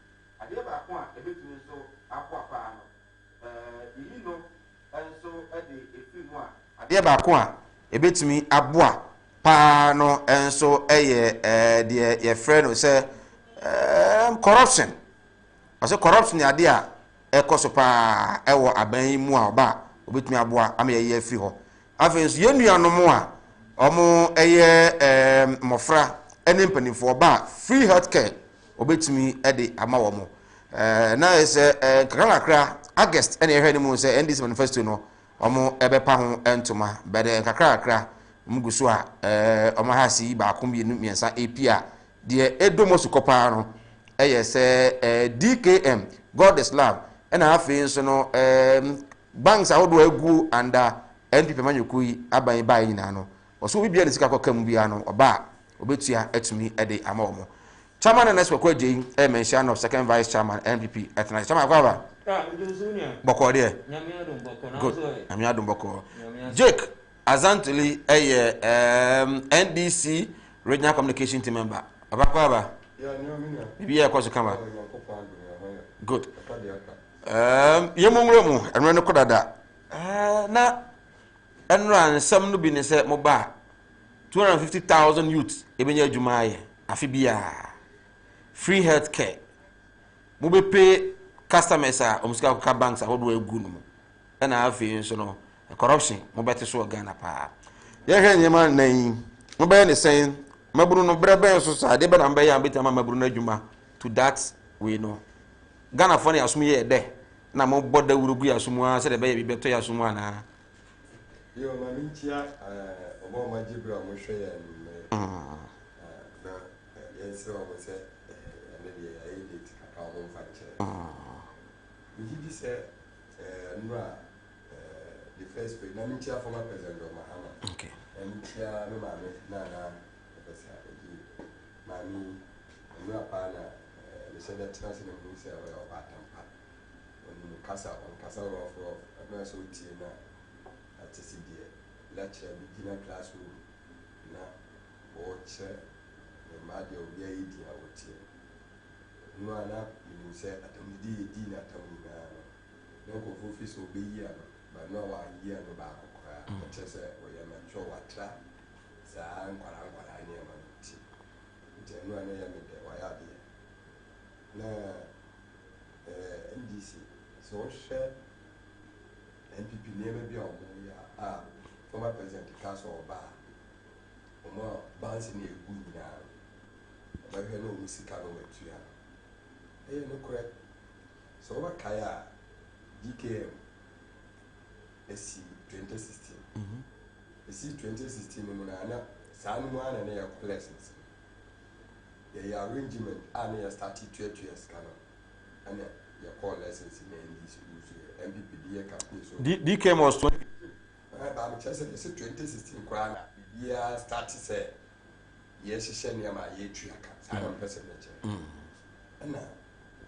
Speaker 1: adeɛ baako a ebetumi nso aboa paa no yiyi no nso de efiri mu a adeɛ baako a ebetumi aboa paa no nso yɛ deɛ yɛfrɛ no sɛ corruption. ɔsɛ corruption yɛ adeɛ a ɛkɔ so paa ɛwɔ aban yi mu a ɔba obetumi aboa ama yɛyɛ afiri hɔ. afei nso yɛn nuanom a ɔmo ɛyɛ mmɔfra ɛne mpanimfoɔ ɔba free health care obetumi ɛde ama wɔn. na yɛ sɛ kakrakra August ɛna yɛhwɛ ne mu sɛ NDC manifesto no ɔmo ɛbɛpa ho ntoma bɛdɛ kakrakra ɔmo gu so a ɔmo ha si baako mmienu mmiɛnsa AP a deɛ ɛdɔm so kɔ paa no ɛyɛ sɛ DKM God is love ɛna afei nso no banks ahodoɔ agu under NPP manyɔkuo yi aban baa nyinaa no ɔso bibia ne sika kɔka mu bia no ɔba obetua atumi ɛde ama wɔn. Chairman and Next Week mention of second vice chairman NPP etna chairman kwaba boko de good amiadum boko Jake Azantuli NDC regional communication team member abakwaba bibi e kwaso kama good yemumre mu enwe ne kodada na enra nsam no bi ne se mo ba 250,000 youths ebenya adwuma aye afi bia free health care mo be pay customers a omuska ko banks ahodo egu no na afi nso no corruption mo bete so Ghana pa ye hwe nyema nan mo be ne sen maburu no brebe so sa de be na be ya beti ama maburu no adwuma to that we know Ghana for ne asum ye de na mo boda wurugu ya asum a se de be ya bi beto ya asum ana
Speaker 8: yo ma minchia obo ma jibra mo hwe ya na yes o mo se we say the first page. Now, former President of Mahama. Okay. And chair no mami na professor mami no apana the said that trans in the say our batampa on casa of no so tina at CDA lecture beginner classroom na watch the madi obi ayi a wotie no ana you say atamdi di na tamina no ko fofi so be yi ano ba no wa yi ano ba akokora che se o ye na cho watra sa nkwara ni ma ti je no ana ya me de wa ya de na NDC so share NPP ne me bi o mo ya former president Kaso Oba o mo bansi ni egu nyina ba hwe no musika no wetua no correct. So what kaya DKM SC 2016. SC 2016 no na sanu ana na ya collections. Ya arrangement ana ya started 2 years kana. Ana ya call lessons in NDC MPP dia campaign so.
Speaker 1: DKM was 20.
Speaker 8: Ba me chese 2016 kwa na ya start say yes she ne ma ye tuaka. Sanu person na che. Ana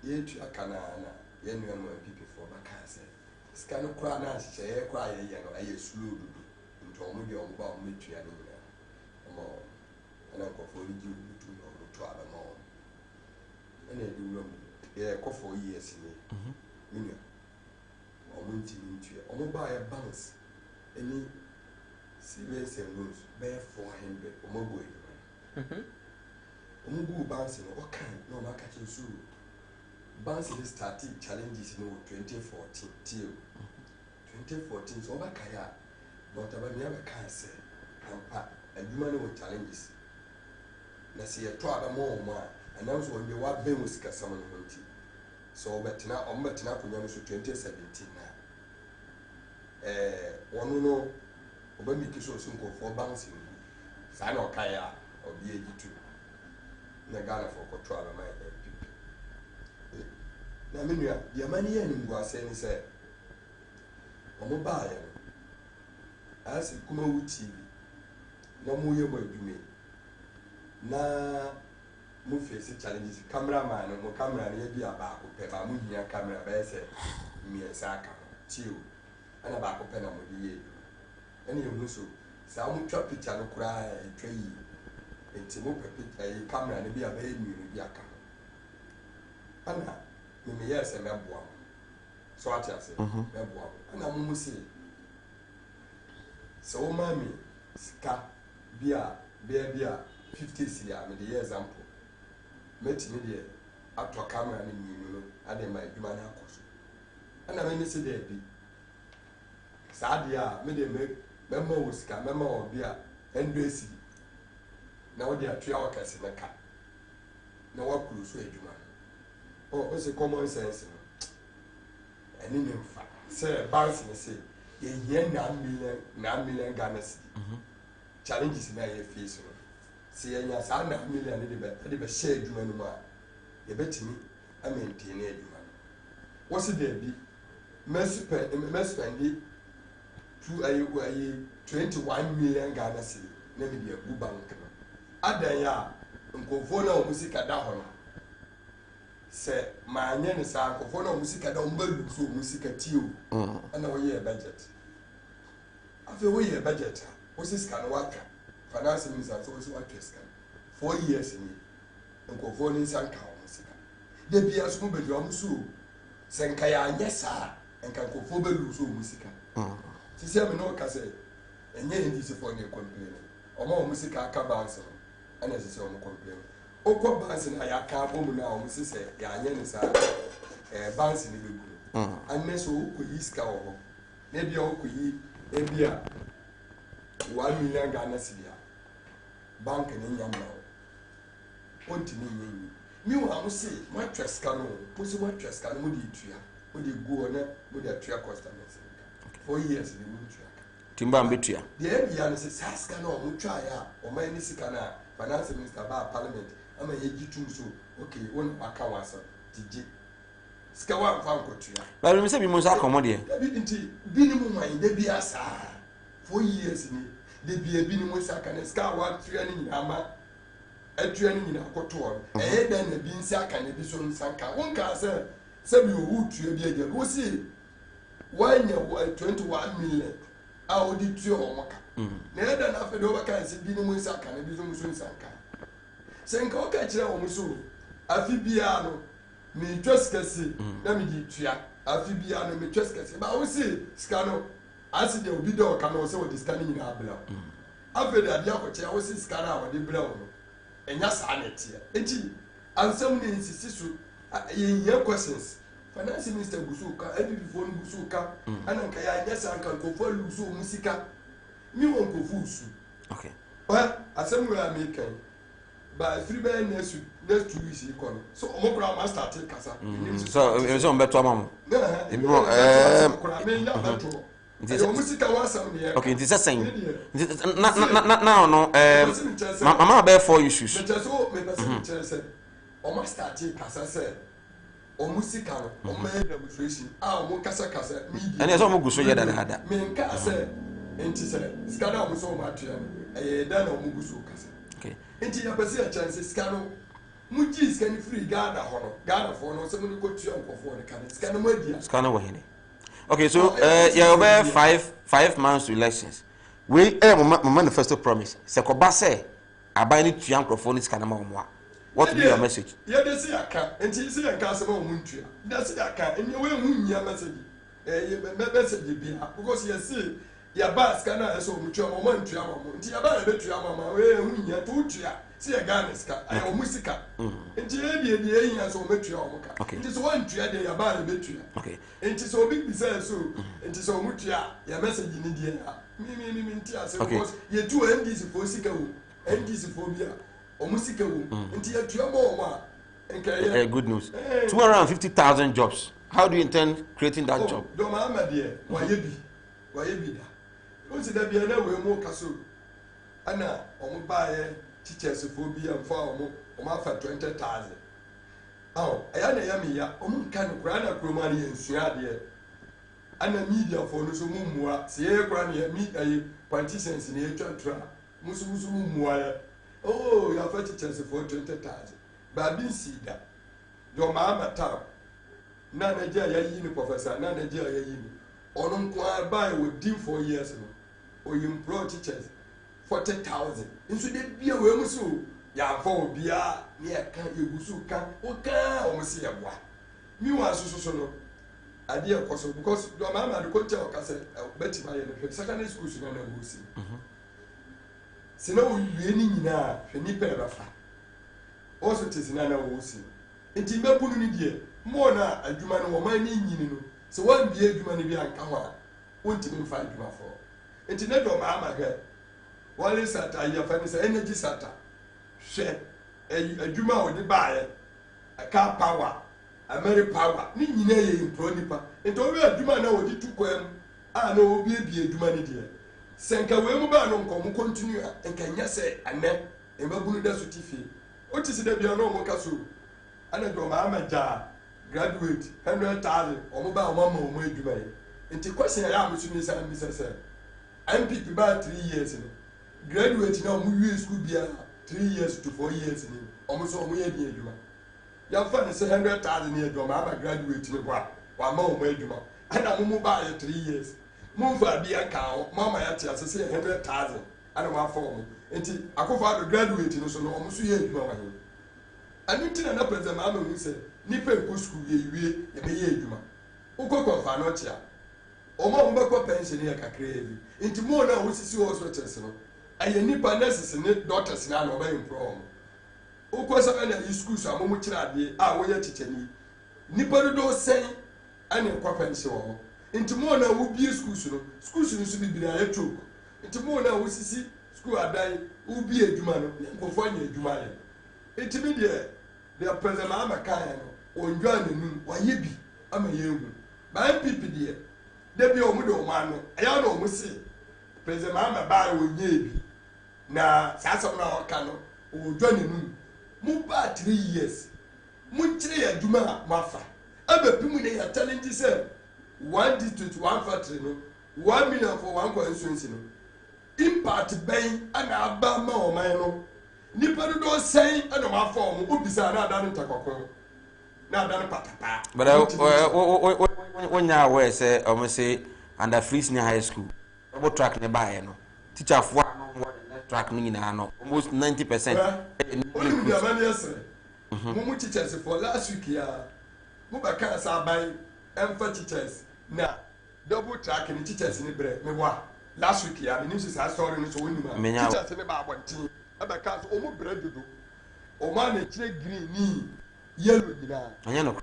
Speaker 8: yetu akana na yenu ya MPP for bakase skano kwa na hye ye kwa ye no aye slow dudu nto omo de omo ba omo metua ni na omo ana ko for ri ju dudu no to aba mo ana di wura mu ye ko for years ni minya omo nti ntua omo ba ya balance any serious and rules be 400 omo go yi omo bu balance no o kan no ma ka chensu Bansi started challenges in 2014 till 2014 so bakaya but abamia bakanse ampa adwuma no challenges na se yeto abamo mo a anam so onde wa be musika sam no honti so obetina kunya no so 2017 na wono no obamiki so nkofo bansi no sa na okaya obi egitu na Ghana for control abama na menua dia mani ya ni ngwase ni se omo ba ya no asi kuma wuti na mu ye mo adwume na mu face challenges cameraman no mo camera na ye bi aba ko pe ba mu nya camera ba se mi esa ka tiu ana ba ko pe na mo di ye ene ye mu so sa mu twa picture no kura etwa yi enti mo pe picture yi camera ne bi aba ye mi bi aka ana me yes e meboa so what you say meboa na mumu say so mami ska bia 50 cedi me the example meti me dey atwa camera ni no ade ma adwuma na akoso ana me say dey bi saade a me dey mema wo ska mema wo bia ndesi na wo dey atwa wakase na ka na wa kuru so adwuma o say common sense no ani ne mfa say balance ne say ye yen na million Ghana cedi challenges na ye face no see enya sa na million de be share adwuma no ma ye betimi a maintain adwuma wo se dey bi mespendi to ayi 21 million Ghana cedi na me dey abu bank no adan ya nkofo na musika da ho no se maanye ne sa nkofo na musika da mbalu so musika tio ana wo ye budget afi wo ye budget wo se sika no waka finance minister so wo waka sika 4 years ni nkofo ni sanka wo musika de bia so bedu amuso se nka ya anye sa nka nkofo belu so musika sisi me no ka se enye ndi se for ne complain o musika aka balance ana sisi o mo complain okọ balance na ya ka bom na o sisi ya anye ne sa balance ni bebu anne so ko yiska wo na bia o ko yi e bia 1 million Ghana cedi bank ni nyam na o ntimi nyi mi wa mo se ma tweska no mo se ma tweska no mo di tua mo di go na mo di tua customers 4 years ni mo tua
Speaker 1: timba mbetua
Speaker 8: de bia no se saska no mo tua ya o ma ni sika na finance minister ba parliament ama ye gitum so okay won aka wasa tiji sika wa fa nko tua
Speaker 1: ba mi se bi mo sa komode
Speaker 8: bi nti bi ni mo man de bia sa 4 years ni de bia bi ni mo saka na sika wa tua ni ama atua ni nyina akoto dan na bi nsi aka na bi so nsanka won ka se bi o tua bi agya wo si wanya 21 million a o di tua o maka na dan na fe do baka nsi bi ni mo nsi aka na bi so nsanka se nka o ka kire o mo so afi bia no me tweskasi na me di tua afi bia no me tweskasi ba wo si ska no asi de obi de o ka no se o di ska ni nyina abla afi de adia ko kire wo si ska na o di bla o enya sanete enti ansem ne insisi so ye questions finance minister gusuka edifo no gusuka ananka ya nya sanka nkofo luso musika mi won nkofo su
Speaker 1: okay
Speaker 8: asem we american by free by next 2 weeks iko so omokura ma start kasa
Speaker 1: so mbeto amam
Speaker 8: nti musika wasam ne
Speaker 1: okay nti sesen na no mama be 4 issues
Speaker 8: me tell o ma start kasa say o musika no o ma demonstration o mo kasa media
Speaker 1: ene so mo guso ye dada
Speaker 8: me nka say nti say skada o mo so ma atua dan o mo guso kasa
Speaker 1: okay
Speaker 8: nti ya pese a chance skano mu ji skani free Ghana ho no Ghana fo no so mo ni ko tua nkofo ne kan skano mo adia
Speaker 1: skano wo hene. Okay, so you have 5 months to elections. We my manifesto promise. Sekoba say abai ni tua microphone is kana ma omwa. What will be your message?
Speaker 8: Yeah, they say aka. Enti say aka say ma omuntua. They say aka. Enye we hu nya message. Message bi because you see ya ba skana so omuntua mo mantua mo. Enti ya ba na betua mama we hu nya to tua. See a Ghana ska. Ayo omusika. Enti e bi nya so ometua omuka. Enti so wan tua de ya ba na betua.
Speaker 1: Okay.
Speaker 8: Enti so big business so enti so mutua ya message ni die mi nti ase because ye tu NDC for sika wo NDC for bia o musika wo enti ya tua mo ma enka
Speaker 1: good news 250,000 jobs. How do you intend creating that job?
Speaker 8: Do ma amade wa ye bi da o si da bia na we mo kaso ana o mo ba ye teachers for bia mfa o mo afa 20,000. Aya na ya mi ya o mun kan kura na kroma ni ensua de ana media for no so mummua se ye kura na ya mi ayi politicians ni etwa musu mummua ya ya fa teachers for 20,000 ba bi si da yo ma amata na ja ya yi ni professor na ja ya yi ni ono nko ba we dim 4 years no o employ teachers 40,000 nso de bia we musu ya fa obia ne ya kan egusu kan o kan o musi ya bua me was so no idea possible because your mama the coach or case bet my secondary school so na go see se na wo wie ni nyina hwe ni pe ba fa also tisi na wo see enti mebunu ni die mo na adwuma no wo man ni nyini no se wan bie adwuma ni bi anka ho a wonti mi fa adwuma fo enti na do mama hwe wale sata ya fa ni se energy sata hwe adwuma wo di baaye aka power ameri power ni nyina ye impro nipa ento we adwuma na wo di tukwam a na obi ebie adwuma ni de senka we mu ba no nko continue enka nya se ane embabunu da so tifi o ti se da bia no mo kaso ana do ma amaja graduate 100,000 o mo ba o mama o mo adwuma ye enti question ya am sumi sa mi se MPP ba 3 years ni graduate na o mu wi school bia 3 years to 4 years ni o mo so o mo ye bi adwuma ya fa ni se 100,000 ni do ma graduate ni kwa wa ma o mo adwuma ana mo ba ye 3 years mo fa bia ka mama ya ti asese 100,000 ana ma fa o enti akofa do graduate no so no o mo so ye adwuma wa he ani tina na president ma hu se ni pe ko school ye wie ye be ye adwuma uko konfa no chia o mo mba ko pension ye kakra ebi enti mo na wo sisi wo so chese no aye nipa nurses ne doctors na no ba improve uko sa na yi school so amomo kira ade a wo ye chicheni nipa do sen ani ko pension wo enti mo na wo bie school so so bibiri aye chok enti mo na wo sisi school adai wo bie adwuma no ko fo anya adwuma ye enti me de president ama kan no onjwa nenu waye bi ama ye hu ba MPP de bi o mu de o ma no eya no mu si president ama ba wo nye bi na sasa na o ka no onjwa nenu mu ba 3 years mu kire ya dwuma mafa abepimu ne ya challenge say 1 district 1 factory no 1 million for 1 constituency no impact ben ana aba ma o man no nipa do say ana ma form obisa na adan ntakokon na adan patapa
Speaker 1: but wonya we say o me say under free senior high school double track ne bae no teacher fo track ni na no almost 90%
Speaker 8: mu teachers for last week ya mu ba kan sa ban emfa teachers na double track ni teachers ni bre me wa last week ya ni say story no so woni ma teachers ni ba abontin abaka so o mu bre dudu o ma na kire green ni yellow gina
Speaker 1: anya no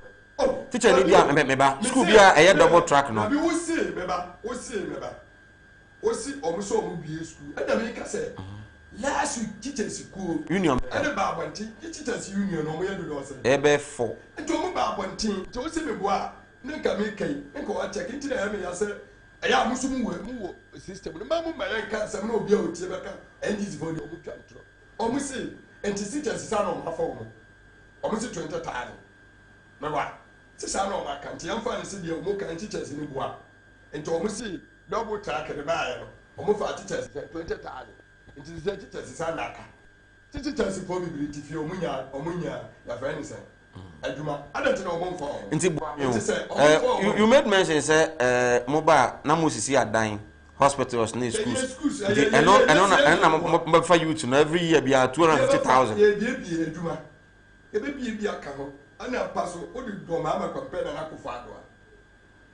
Speaker 1: teacher ni bia me ba school bia e double track no
Speaker 8: bi wo see me ba o si o mu so o mu bie school e da me ka say last week teachers school
Speaker 1: union
Speaker 8: e ba abontin teachers union no mo ye dudu o say
Speaker 1: e be 4
Speaker 8: nti o mu ba abontin nti o se me boa nka me kai nka wa check nti na ya me ya say eya musum wo system no ma mu ma yan kan sam na obi a otie beka ndis for the omu twantro o mu se enti teachers sa no ma fa wo o mu se 20,000 me wa se sa no ma kan ti yan fa ne se de o mu kan teachers ni boa enti o mu se double track de ba ya no o mu fa teachers 20,000 enti se teachers sa na ka teachers for bibility fi o mu nya ya fa ni se aduma adant na o mo fa
Speaker 1: nti you made mention say mobile na musisi adan hospitals na schools eno na mo fa youth no every year be 250,000
Speaker 8: ye aduma e be bie aka ho ana paso o de do ma compare na akofo adoa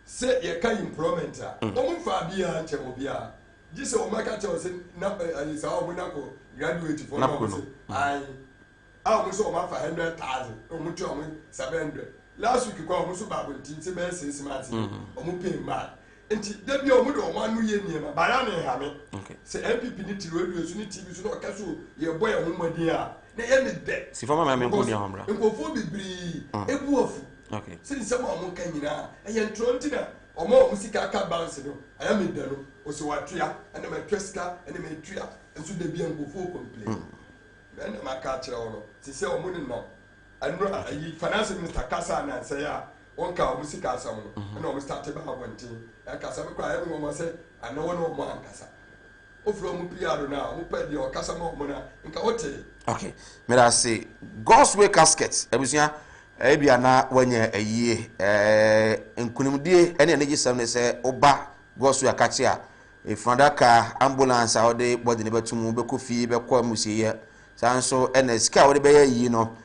Speaker 8: se ye ka improvement a o mo fa bia che mo bia ji se o maka che o se na sa o mo na ko graduate for no ai mo so o ma fa 100,000 o mo tu o mo 700 last week kwa o mo so ba bontin se be 6 months o mo pay ma enti da bia o mo do o ma no ye niema ba ya ne ha me se MPP ni ti radio so ni TV so no ka so ye boy ho madin a na ye me de
Speaker 1: si fama ma me ko ni homra
Speaker 8: nkofo bibiri ebu ofu okay se nse mo mo kan nyina eye ntronti na o mo sika aka bounce no aya me de no o so watua ene me tweska ene me tua enso da bia nkofo complain na maka kire wo no se se o mo ni no anu ayi finance minister kasa na say ya wonka o musika asam no na o start ba abontin ya kasa me kwa ya mo say ana wo no mo ankasa o fro mu PR na o pa di o kasa mo na nka wote
Speaker 1: okay me da say God's way casket ebusia e bia na wanya ayie nkunimdie ene energy sam ne say oba God's way akachi a ifandaka ambulance a ode body ne betumu be kofi be kwa musiye sanso ene sika wo de be yi no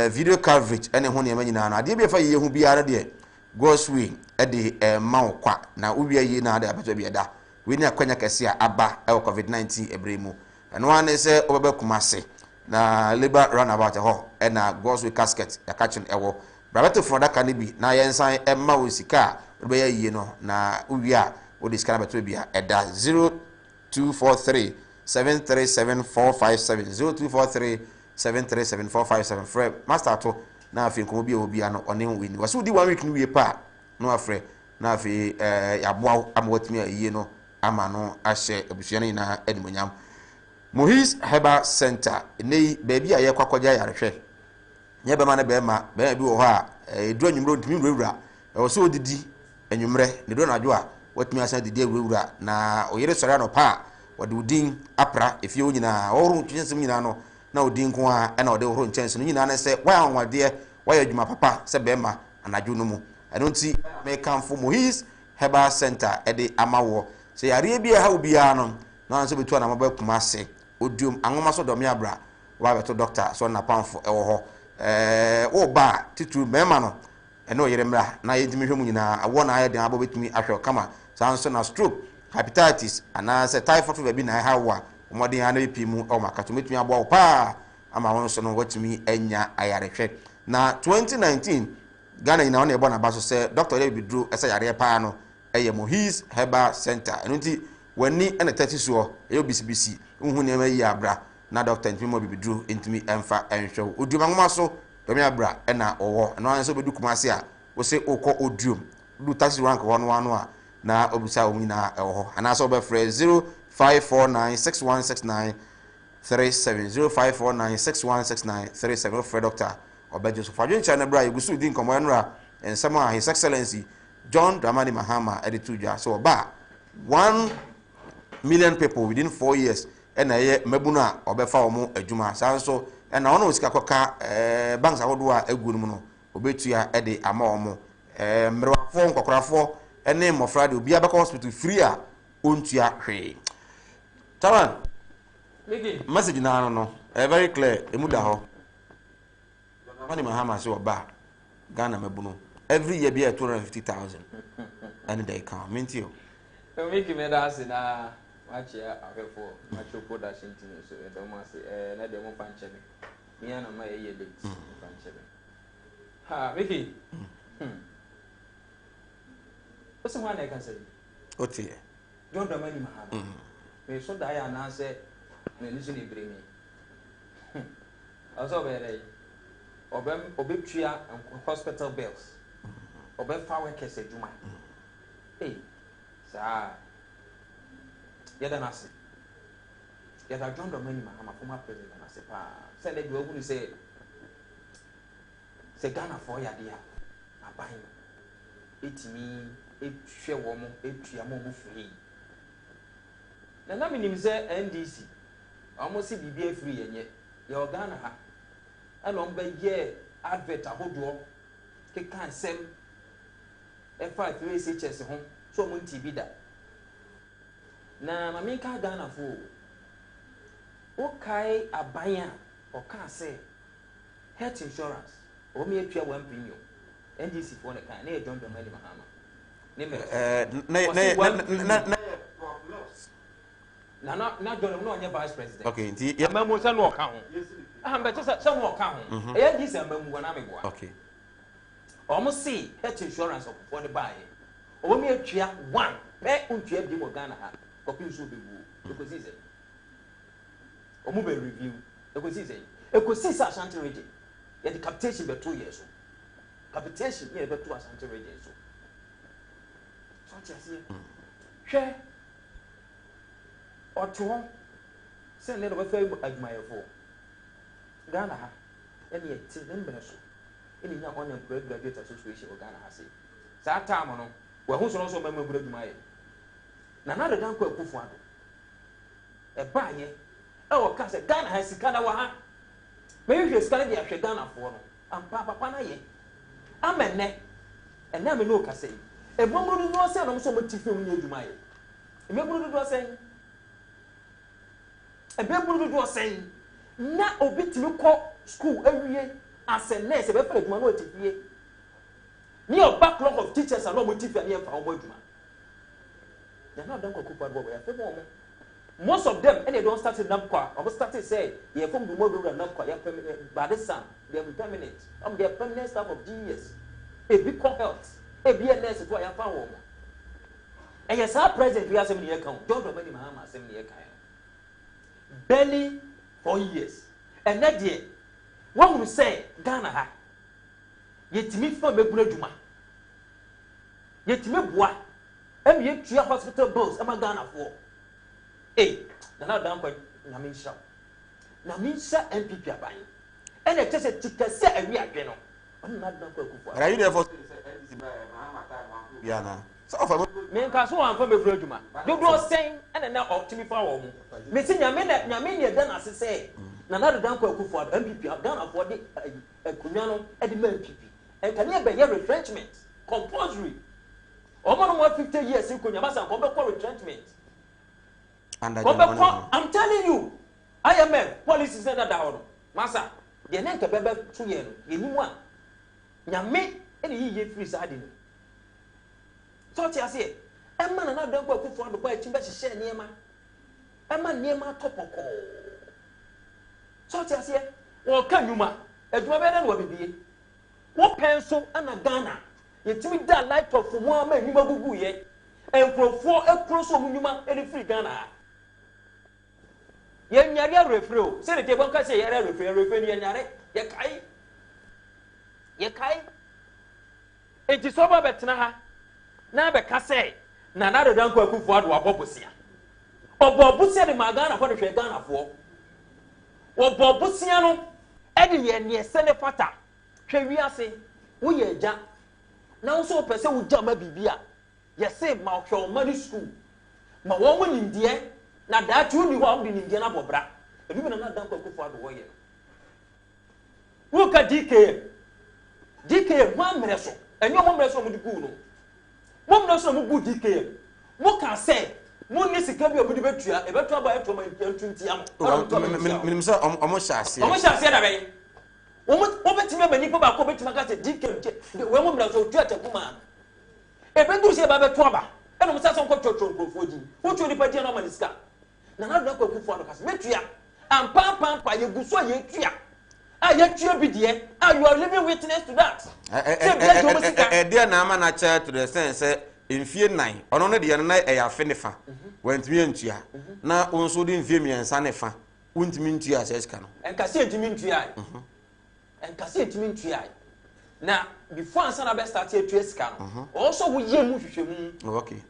Speaker 1: video coverage ene ho ne ma nyina na ade bi fa ye hu biara de Godswill de ma wo kwa na uwie yi na ade abeto bi eda we ni akwanya kese a aba e COVID-19 ebremu eno ane se obebe kumase na labor runabout ho e na Godswill casket ya catch ewo brabeto from that can be na yensan e ma wo sika obe ya yi no na uwie a wo discount beto bi eda 0243 737457 0243 737457 frɛ master to na afi nkomo bi obi ano ɔne wini waso di 1 week no wie pa no afrɛ na afi yaboa amwatimi ayi no ama no ahyɛ abusua no nyinaa animonyam Mohis Herbal Center nei baabi a yɛ kwakɔgya yarehwɛ nyɛ bɛma na bɛma bi wɔ hɔ a eduro nwumro ntimi wura ɛwɔ so odidi enwumrɛ ne do na adwo a watimi asan didi wura na oyere sɔre no pa wɔde udin apra efie wo nyinaa ɔhoro ntwensem nyinaa no na odin ko a na ɔde ɔhoro ntwensem no nyinaa ne sɛ wa anwade wa yɛ adwuma papa sɛ bɛma anadwo no mu ɛno nti me kanfo Mohis Herbal Center ɛde amawo sɛ yare bi a ha obiara no na nso betu na maba kuma ase odium anwoma so dɔme abra wa beto doctor so na pamfo ɛwɔ hɔ wo ba titu mɛma no ɛna ɔyere mra na yɛntimi hwɛ mu nyinaa awɔ na ayɛ den abo betumi ahwɛ kama sanso na stroke hepatitis ana se typhoid fever bi na ha wa omodin ana epi mu o makato metumi abo pa ama won so no watumi anya ayarehwe na 2019 Ghana ina won e bo na ba so se Dr. David Drew esa yare pa no eye Mohis Herbal Center enti wani ena 30 so e obisibisi unhu ne ma yi abra na Dr. Ntimi mo Drew entimi emfa enhwe oduma ngoma so domi abra ena owo eno an so bedu kumase a wo se okọ odium du taxi rank one a na obusa omina eho ana so be free 0549616937 0549616937 free doctor obejo so fadwen channel bra yugusu din komo enra ensama his excellency John Dramani Mahama editujwa so ba 1 million people within 4 years ena ye mabunu a obefa omo adwuma sanso ena ono sika koka banks ahodo a egunu mu no obetua ede ama omo mmerwafo nkokorafo ene mofra de obi abaka hospital free a ontua hwe tawan message na no very clear emuda ho Dramani Mahama so ba Ghana mabunu every year be 250,000 and they come mentio
Speaker 9: make me that na watch ya afefo watch production team so e don say na dem panche me na ma ye late panche ha Mickey what's one I can say
Speaker 1: otie
Speaker 9: John Dramani Mahama me so da ya na say me ni so ni bre me also be obetria hospital bills obefa workers adwuma sa yada nase yada John Dramani Mahama former president nase pa say le bi ogun say Ghana for yade a aban etimi ehwe wo mo etua mo free na minim say NDC almost see bibia free yenye ye Ghana ha and on be ye advert ahodo ke kan sem F5 3HS ho so mo TV da na mami ka Ghana fo o kai abanya o ka say health insurance o me atua 1 billion NDC for the kan na John Dramani Mahama ne me na John no onye vice president
Speaker 1: okay nti
Speaker 9: ya mamu se no ka ho be se no ka ho e NDC mamu na me boa
Speaker 1: okay
Speaker 9: almost see health insurance for the buy o me atua 1 pe untua bi mo Ghana ha copy so be bu because is it o mu be review because is it ekosi sa Ashanti region ya the capitation be 2 years so capitation here be 2 Ashanti region so just hwe oto se ne do be fa adwumayefo Ghana ha ene ye ti ne mbe so ene nya on graduate association o Ghana ha se sa time no wa hu so no so ma mabura adwumaye na na de dan ko akufu ado e baanye e wo ka se Ghana ha sika na wa ha me hwe sika na dia hwe Ghana fo no ampa papa na ye amenne ena me no ka se e bomuru no se no so mo ti fem nya adwumaye e me bomuru do se e be bomuru do se na obitimi ko school awie as a nurse be for adwuma no tifie ni your backlog of teachers and no mo tifie na e fa wo adwuma they not done Kwaku Ado ya fe mo most of them and they don't start in Namkwa or started say yeah from the mobile and Namkwa yeah by this time they are permanent they are permanent staff of GES a big health a BNS is what I found and yes our president we have 7 year count John Dramani Mahama 7 year count barely 4 years and that year what we say Ghana ha yetimi fa meguna djuma yetimi boa am yetua hospital bills am Ghana for na dan kwa na minsha MPP aban and it just tikase awi adwe no on na dan kwa kufu
Speaker 1: are you there for yeah na so of
Speaker 9: me nka so wan fa me fura djuma do sen and na optimi fa wo mu me ti nyame ne da na sese na dan kwa kufu MPP Ghana for the kunya no e di MPP and can you be retrenchment compulsory omo no 50 years kunya masa ko be retrenchment. I'm telling you, IMF policy said that down. Massa, the next bebe 2 years, you need one. Yame, any ye free sardine. So I say, a man and I don't go for the boy to share near man. A man near my top of call. So I say, well, can you ma? A woman will be. What pencil and a Ghana? You tell me that light of 1 man, you will be yet. And for 4 across of Numa and free Ghana. Yen yare refro se de bon ka se yare refro ni yare ye kai enti so ba betena ha na be ka se na dan Kwaku Ado abobosia obobosia de magana fo de hwe Ghana fo obobosia no e de ye ne se ne fata hwe wi ase wo ye ja na so pese wo ja ma bibia ye se ma hwe o mani school ma wo mo nindie na that you ni wa ndi ndia na bobra ebi na dan Kwaku Ado wo ye wo ka DK wa mreso enyo mo mreso mo di gu no mo mreso mo gu DK mo ka say mo ni sika bi obudi betua e betua ba eto ma ntunti am
Speaker 1: minim say omo hyase
Speaker 9: da be wo betime ba nipa ba ko betime ka say DK we mo mreso tua takuma e bendu se ba betua ba e no mo sa so ko twotwo nkofo ji wo twa nipa dia no ma ni sika na dan Kwaku Ado ka say betua am pa ye guso ye tua you are living witness to that.
Speaker 1: Dear Nama na chair to the sense in fear 9. On the other night, I have finished. Went me and Chia. Now, also didn't fear me and Sanefa. Wouldn't mean to your says canoe. And Cassia to mean to and Cassia to mean to now, before Sanabest started to scan, also we hear Mushu. Okay.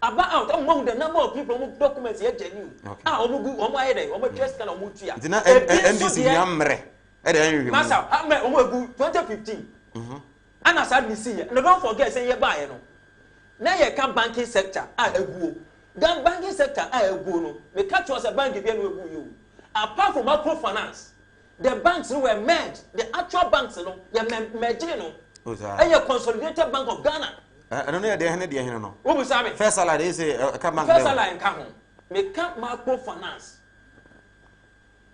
Speaker 9: About among the number of people who documents yet genuine. Omo my head, omo dress can omo tia.
Speaker 1: NDC yamre.
Speaker 9: Massa, I'm 2015. And as I see, and don't forget say you buy no. Now you come banking sector, I go. That banking sector, I go no. Me catch was a bank if you. Apart from microfinance, the banks were merged. The actual banks no, they merged no. And you consolidated Bank of Ghana.
Speaker 1: I don't know the no.
Speaker 9: What was I?
Speaker 1: First salary is a come
Speaker 9: First salary come home. Me can't microfinance.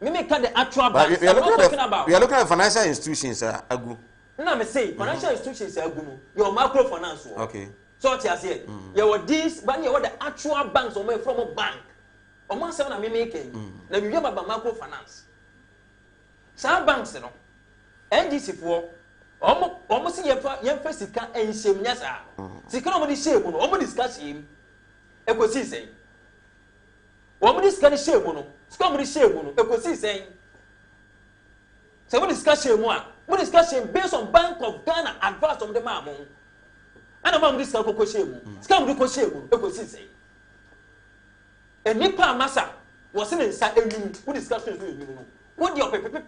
Speaker 9: Me can't the actual bank.
Speaker 1: We are looking at financial institutions. Agu.
Speaker 9: No, me say financial institutions agu. Your microfinance.
Speaker 1: Okay.
Speaker 9: So what you say? You were this, but you were the actual banks or from a bank. Or man seven me making. Now you have about microfinance. Some banks, you know, NDC for. Almost your first sika and shame, yes, sir. Sika nobody shame, almost discuss him. Echo saying, woman discuss shame, somebody shame, echo saying. So, what discussion more? What discussion based on Bank of Ghana advice on the mammo? And among this Coco shame, scam do shame, echo saying. And Nipa Massa was inside a room who discussions with you. What your paper,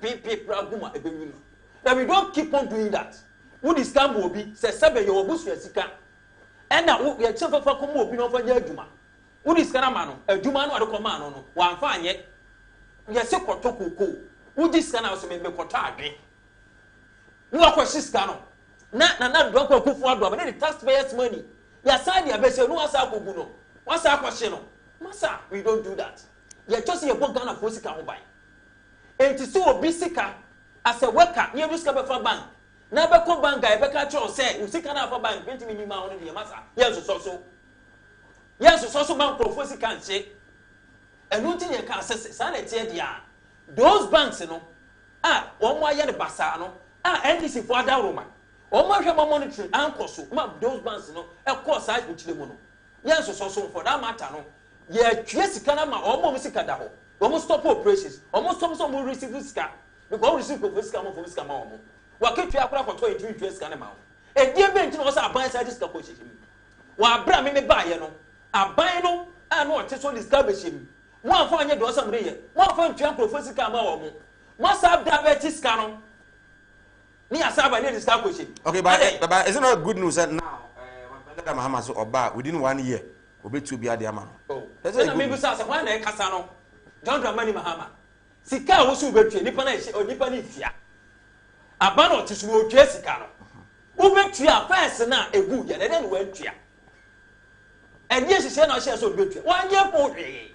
Speaker 9: now we don't keep on doing that. What is scam will be, says Sabe, your bush, Sika. And now we are children for come up in over Juma. What is Caramano? A Jumano or a command? One fine yet. We are so cool. Who this can also make me cottage? No question, Scano. Not drop a cook for the taxpayers' money. Your side, your best, no Asakuno. What's our question? Massa, we don't do that. You're just a book Ghana for Sika by. enti so obi sika as a worker near risk of a bank na be ko bank guy be ka cho say usika na for bank enti minima on de masa yes so bank profo sika nche enu nti ne ka assess sa na tie dia those banks no one more year the basa no NDC for that Roma one more share monitoring anko so ma those banks no e course size with them no yes so for that matter no ye twe sika na ma omo sika da ho omo stop operations omo stop some receive sika because receive for sika mo for sika ma omo wa ketu akora for 23 sika na ma e die bench no so aban side sika ko hihim wa bra me ba ye no aban no no te so sika be him one for anye do some re ye one for twa profo sika ma omo Masa diabetes canon. Ni asaba ni discuss question.
Speaker 1: Okay, but is it not good news that now President Mahama so oba within 1 year obi to be ade ama no.
Speaker 9: That's why me say when na kasa no. John Dramani Mahama. Sika wo so betwe nipa na nipa ni fia. Aba no tisu wo twa sika no. Wo betwa first na egu ye na den wo atwa. Enie hihye na hye so betwa. Wan ye po hwe.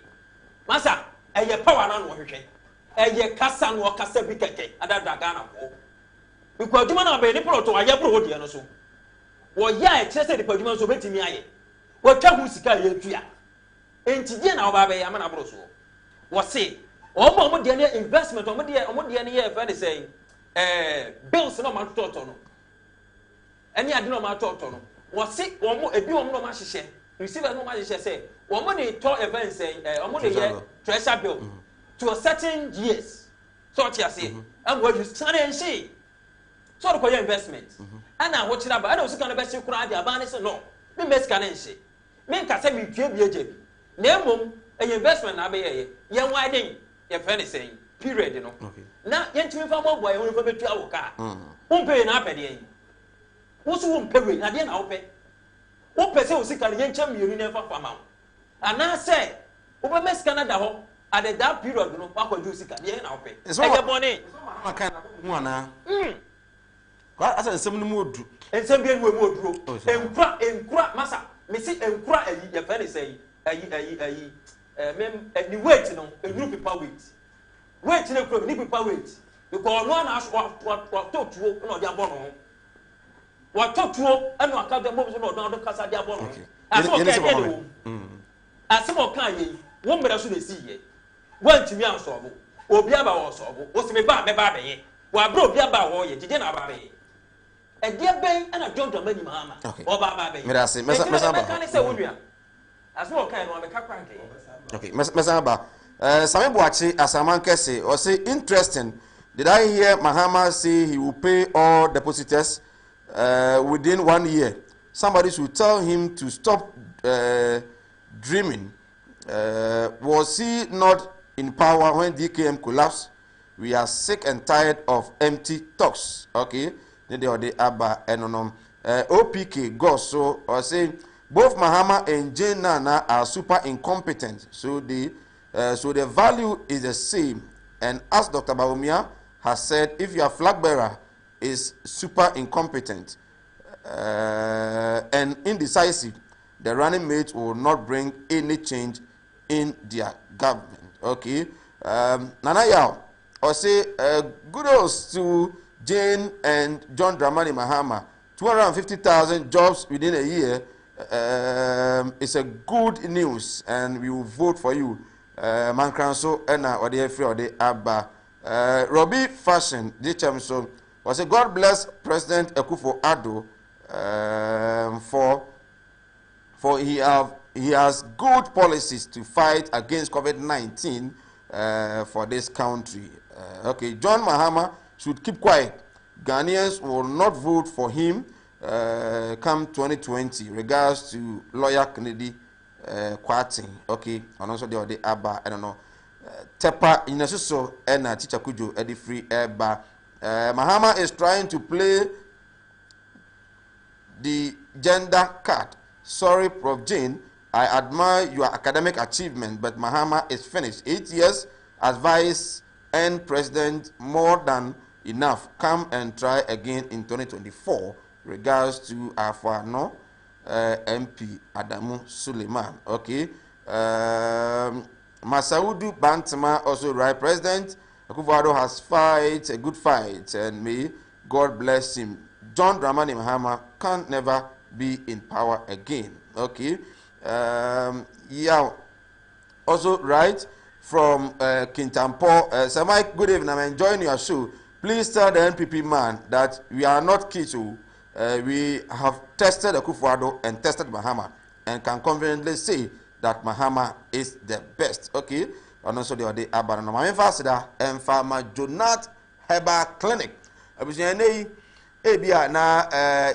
Speaker 9: Masa eye power na no hwehwe. Eye kasa no kasa bi keke adada Ghana ko because duma na be ni proto aye pro hodie no so wo ya e kire de paduma so betimi aye wo twa hu sika ye tua entidie na wo ba be ya na bro so wo se omo de ne investment omo de ne ye fa de say bills no ma toto no eni ade no ma toto no wo se omo ebi omo no ma hihye receiver no ma hihye say omo ne to event say omo de ye treasure bill to a certain years. So what you say, and what you stand and say. So the investment. And I watch it about. I don't see kind of best you cry. The abandon no. Me best can say. Me can say me JB. Name a investment. I be young winding. Your friend is saying period. You know. Okay. Now young to me from one boy only for me to our car. Won't pay an appetite. What's won't pay? I didn't pay. What person will see can young chum you never farm out. And I say, over Miss Canada home. At that period, no, what could you see? Yeah, now pay. It's all money.
Speaker 1: I can't one. What as a some mood
Speaker 9: and some people will grow. And crack, massa. Missy and crack, your friend say, you wait, no, a group people wait. Wait, no, people wait. Because one asked what talk to you, no, they are born. What talk to you, and what cut the moves or not, the Casa de Abono. As well, as some of Kanye, one better should see ye. One to me on Sobo, or Biaba or Sobo, was me ba me baby. Wa bro Biaba or ye, didn't have baby. A dear bay and a John Domini Mama, or Baby.
Speaker 1: Messi,
Speaker 9: as well kind of a capranke.
Speaker 1: Okay, Mesaba. Sami Boachi, as a man can say, or say interesting. Did I hear Mahama say he will pay all depositors within 1 year? Somebody should tell him to stop dreaming. Was he not in power when DKM collapsed? We are sick and tired of empty talks. Okay, then they are the Abba Enonom. OPK Goso or saying both Mahama and Jane Nana are super incompetent. So the value is the same. And as Dr. Bawumia has said, if your flag bearer is super incompetent and indecisive, the running mates will not bring any change in their government. Okay. Nana Yao, or say kudos to Jane and John Dramani Mahama. 250,000 jobs within a year is a good news, and we will vote for you. Mankranso Ena or the free or the Abba. Robbie Fashion, so was a God bless President Akufo-Addo for he has good policies to fight against COVID-19 for this country. Okay, John Mahama should keep quiet. Ghanaians will not vote for him come 2020. Regards to lawyer Kennedy Kwating. Okay, and also the Abba, I don't know. Tepa Inasoso and Teacher Kujo Eddie Free Eba. Mahama is trying to play the gender card. Sorry, Prof. Jane, I admire your academic achievement, but Mahama is finished. 8 years as vice and president, more than enough. Come and try again in 2024. Regards to Afano MP Adamu Suleiman. Okay. Masaudu Bantama also right. President Akufo-Addo has fight a good fight, and may God bless him. John Dramani Mahama can never be in power again. Okay. Yeah. Also, right from Kintampo. Sir Mike, good evening. I'm enjoying your show. Please tell the NPP man that we are not Kichu. We have tested Akufo-Addo and tested Mahama and can confidently say that Mahama is the best. Okay. And also the other Abana. My ambassador and Farmer Jonat Herbal Clinic. Ebia na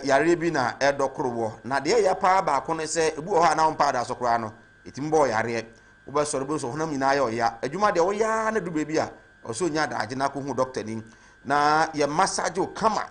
Speaker 1: yare bi na edokoro wo na de ya pa ba ko ne se ebu ho na mpa da sokora no etimbo yare wo ba soro bo so honam nyina ya oya adwuma de wo ya na du bebi a oso nya da age na ko hu doctor ni na ye massage o kama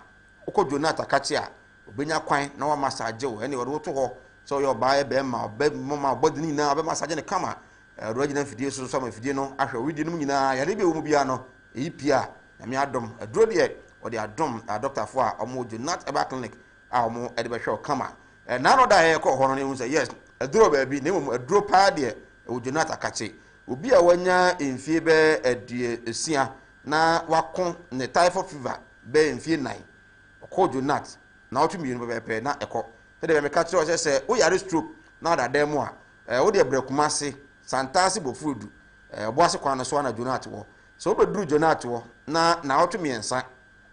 Speaker 1: ko Jonathan kachi a obenya kwan na wa massage o ene wo to ho so yo ba e be ma be ma body ni na be massage ne kama original fidie so ma fidie no ahwe widi no nyina yare bi wo mu bia no epia na me adom aduro de or the adom doctor for omo Jonat Herbal Clinic omo edebe hwe kama na no da ye ko hono ne hu say yes aduro ba bi na mo aduro pa de o Jonat akache obi a wanya emfie be adie esia na wakon ne typhoid fever be emfie 9 ko Jonat na otumi no be pe na eko se de me ka kire o se o yare stroke na da dem a o de brekumase santase bofudu obo ase kwan so na Jonat wo so be duru Jonat wo na otumi ensa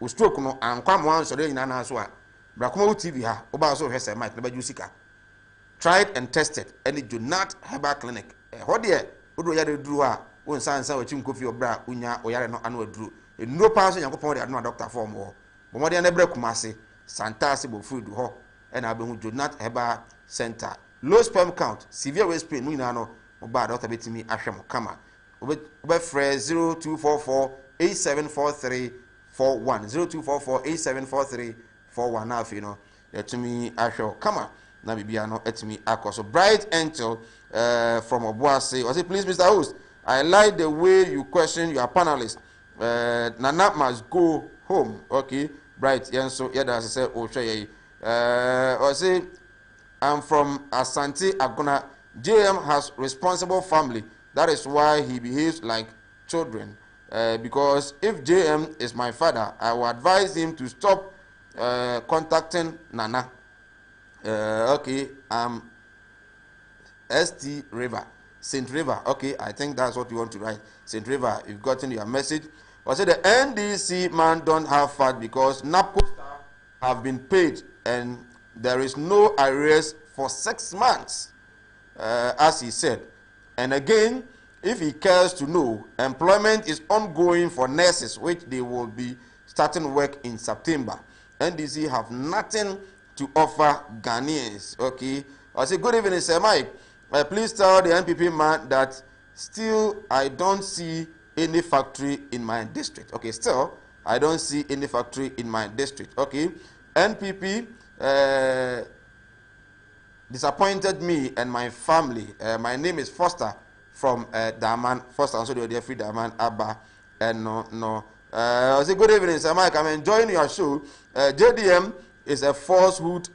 Speaker 1: o stroke no ankwa mo ansore nyina na so a Brakuma TV ha oba so hwese Mike na baju sika tried and tested any Jonat Herbal Clinic ho de odo ya de duru a won sansa wa chinkofi obra unya oyare no anu aduru enuro pa so yankopon de anu doctor form wo mo de na Brakuma se santase bo food ho e na be hu Jonat Herbal Center low sperm count severe waist pain nyina no oba doctor betimi ahwe mo kama obe frɛ 0244 8743 41 0244 8743 41 now you know let me assure come on na bibia no etimi akoso Bright Angel from Obuasi was it please Mr. Host I like the way you question your panelists Nana must go home okay Bright yenso yeah that say o hwe or say I'm from Asante Agona JM has responsible family that is why he behaves like children. Because if JM is my father, I will advise him to stop contacting Nana. Okay, ST River, St. River. Okay, I think that's what you want to write. St. River, you've gotten your message. I said the NDC man don't have fat because NAPCO staff have been paid and there is no arrears for 6 months, as he said. And again, if he cares to know, employment is ongoing for nurses, which they will be starting work in September. NDC have nothing to offer Ghanaians. Okay. I say, good evening, Sir Mike. Please tell the NPP man that still I don't see any factory in my district. Okay, still I don't see any factory in my district. Okay. NPP disappointed me and my family. My name is Foster from Daman. Foster, also the free Daman Abba. And no. I say good evening, Sir Mike. I'm enjoying your show. JDM is a falsehood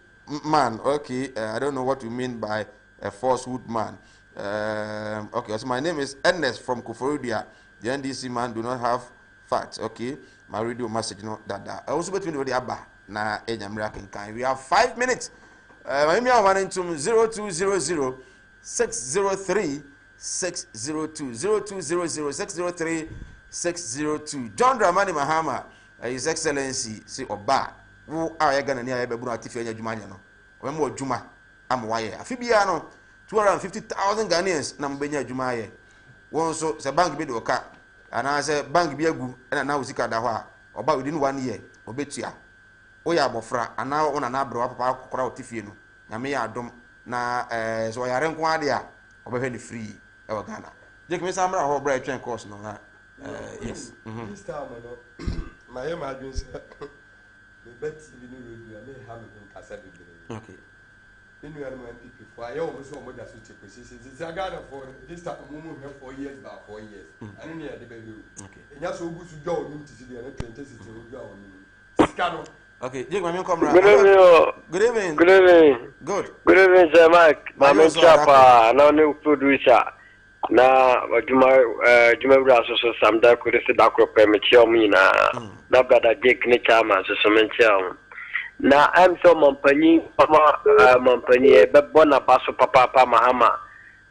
Speaker 1: man. Okay, I don't know what you mean by a falsehood man. Okay, so my name is Ernest from Koforidua. The NDC man do not have facts. Okay, my radio message, you know that. I also between the Abba na Enyamra Kan. We have 5 minutes. My email one into 0200 603 602 0200 603 602. John Dramani Mahama, His Excellency, say Oba, who are Ghana near Bebu Artificial Jumaniano. When more Juma, I'm wire. Afibiano, 250,000 Ghanaians, Nambenya Jumaye. One so, the bank bid oka, and I said, Bank Biagu, and now Zika Dawa, about within 1 year, Obetia. Oya Bofra, and now on an abro papa crowd Tifino. Namia Dom, na so I aren't quadia, or very free, our Ghana. Jake Miss Amra, or Bright Train course, no. Yes.
Speaker 8: This time, my imagine, the best you know, I may have in Casabi.
Speaker 1: Okay.
Speaker 8: In your NPP, for I always know what that's what you position. It's a garden for this type of movement here 4 years, about 4 years. And in here, the baby. Okay. And just so good to go into the other 20 cities will go on. Scandal.
Speaker 1: Okay, Jake, my comrade.
Speaker 10: Good evening.
Speaker 1: Good evening.
Speaker 10: Good evening.
Speaker 1: Good.
Speaker 10: Good evening, Sir Mike. My name is Chapa, and I'm new producer. na juma bra so samda ko de da ko pe me chia mi na brother Jake ne chama so me chia na am so mampani e be bona baso papa mahama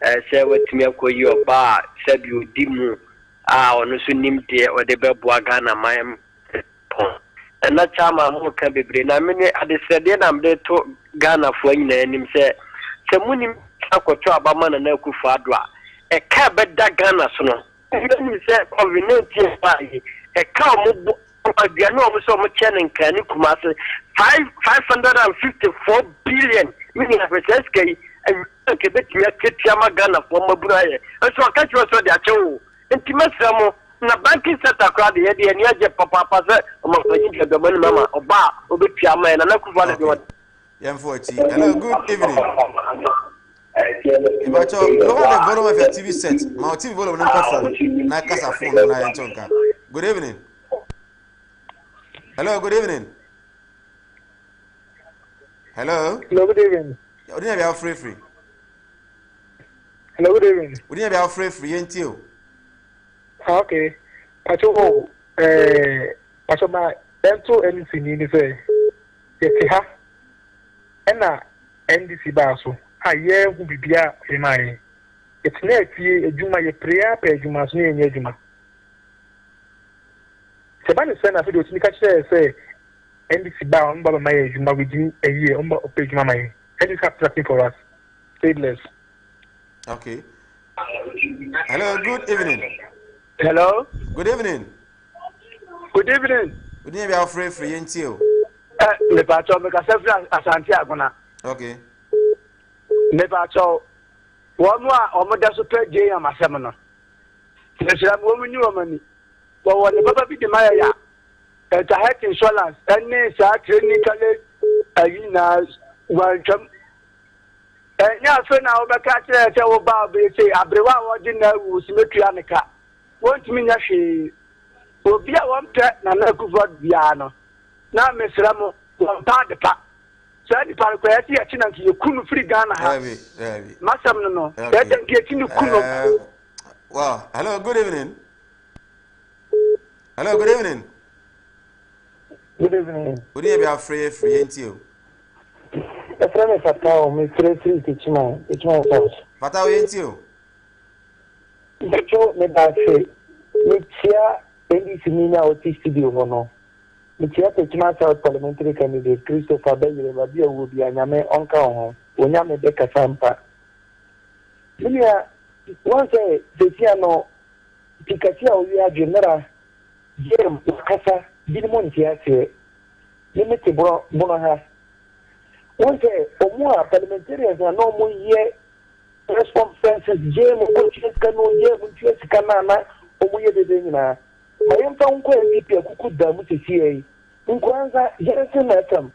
Speaker 10: se wetimi akoyi oba se bi odimu ono so nimde o de be boa Ghana man pon na chama mo ka bebre na me ne adesede na mde to Ghana fo nyina anim se munim akotwa abama na akufa adwa e ka be da Ghana so no ni se COVID-19 ba e ka mo abiano mo so mo chene nkani kumase 554 billion mini afeseske ke beti ya ketia magana for maburaye so akachi so de achewo ntimesamo na banking sector crowd ye de ni aje papa se mo fanyi de mani mama oba obetia man na kufa de
Speaker 1: Yamfochi. Hello, good evening. Ibacho, lower the volume of your TV set. My TV volume number phone. Na kasa phone na yentonka. Good evening. Hello, good evening. Hello.
Speaker 11: Hello, good evening.
Speaker 1: Odi na be free.
Speaker 11: Hello, good evening.
Speaker 1: Odi na be free yentio.
Speaker 11: Okay. Pacho pacho ma ento anything ni say. Yeti ha. Ena NDC ba so. Aye hu bibia e mai. It's na fie ejuma ye prayer pe ejuma so ye ejuma. Sebani sena fi do timi ka kire say NDC ba on baba mai ejuma within a year on ba ejuma mai. NDC have tracking for us. Stay less.
Speaker 1: Okay. Hello, good evening.
Speaker 11: Hello.
Speaker 1: Good evening.
Speaker 11: Good evening.
Speaker 1: Good evening, be free yentio.
Speaker 11: Le pacho me ka sefra Asante Agona.
Speaker 1: Okay.
Speaker 11: Le pacho wo mo a o mo da so peje ya masem no. Sira mo mu ni o mani. Wo le baba bi de maya ya. Ta health insurance any sa clinical ayi na welcome. Nya fe na o be ka kire se wo ba be se abrewa wo di na wu simetua ne ka. Won timi nya hwe. Obi a wo mpe na na kuvo bia no. Na mesramo won pa de pa. So di par ko yati achi na ki kunu free Ghana ha.
Speaker 1: Heavy.
Speaker 11: Masam no. Yati ki achi ni kunu.
Speaker 1: Wow. Hello, good evening. Hello, good evening.
Speaker 11: Good evening.
Speaker 1: Would you be free yentio?
Speaker 11: The friend is Fatao, me 3 Ichima South.
Speaker 1: Fatao yentio.
Speaker 11: Icho me ba se. Me tia NDC mina oti studio hono. Me tia Ichima South parliamentary candidate Christopher Bello Babia will be anyame onka ho. Onyame de kasampa. Minia once the piano Pikachu we are general Jerem kasa dinimon tia se. Limite bono ha. Once omo parliamentarians are no more ye responses jam ko kano jam chesi kana na omo ye de nyina. Mayemfa nko MVP akuku da mu sisi nkwanza jerese na tam.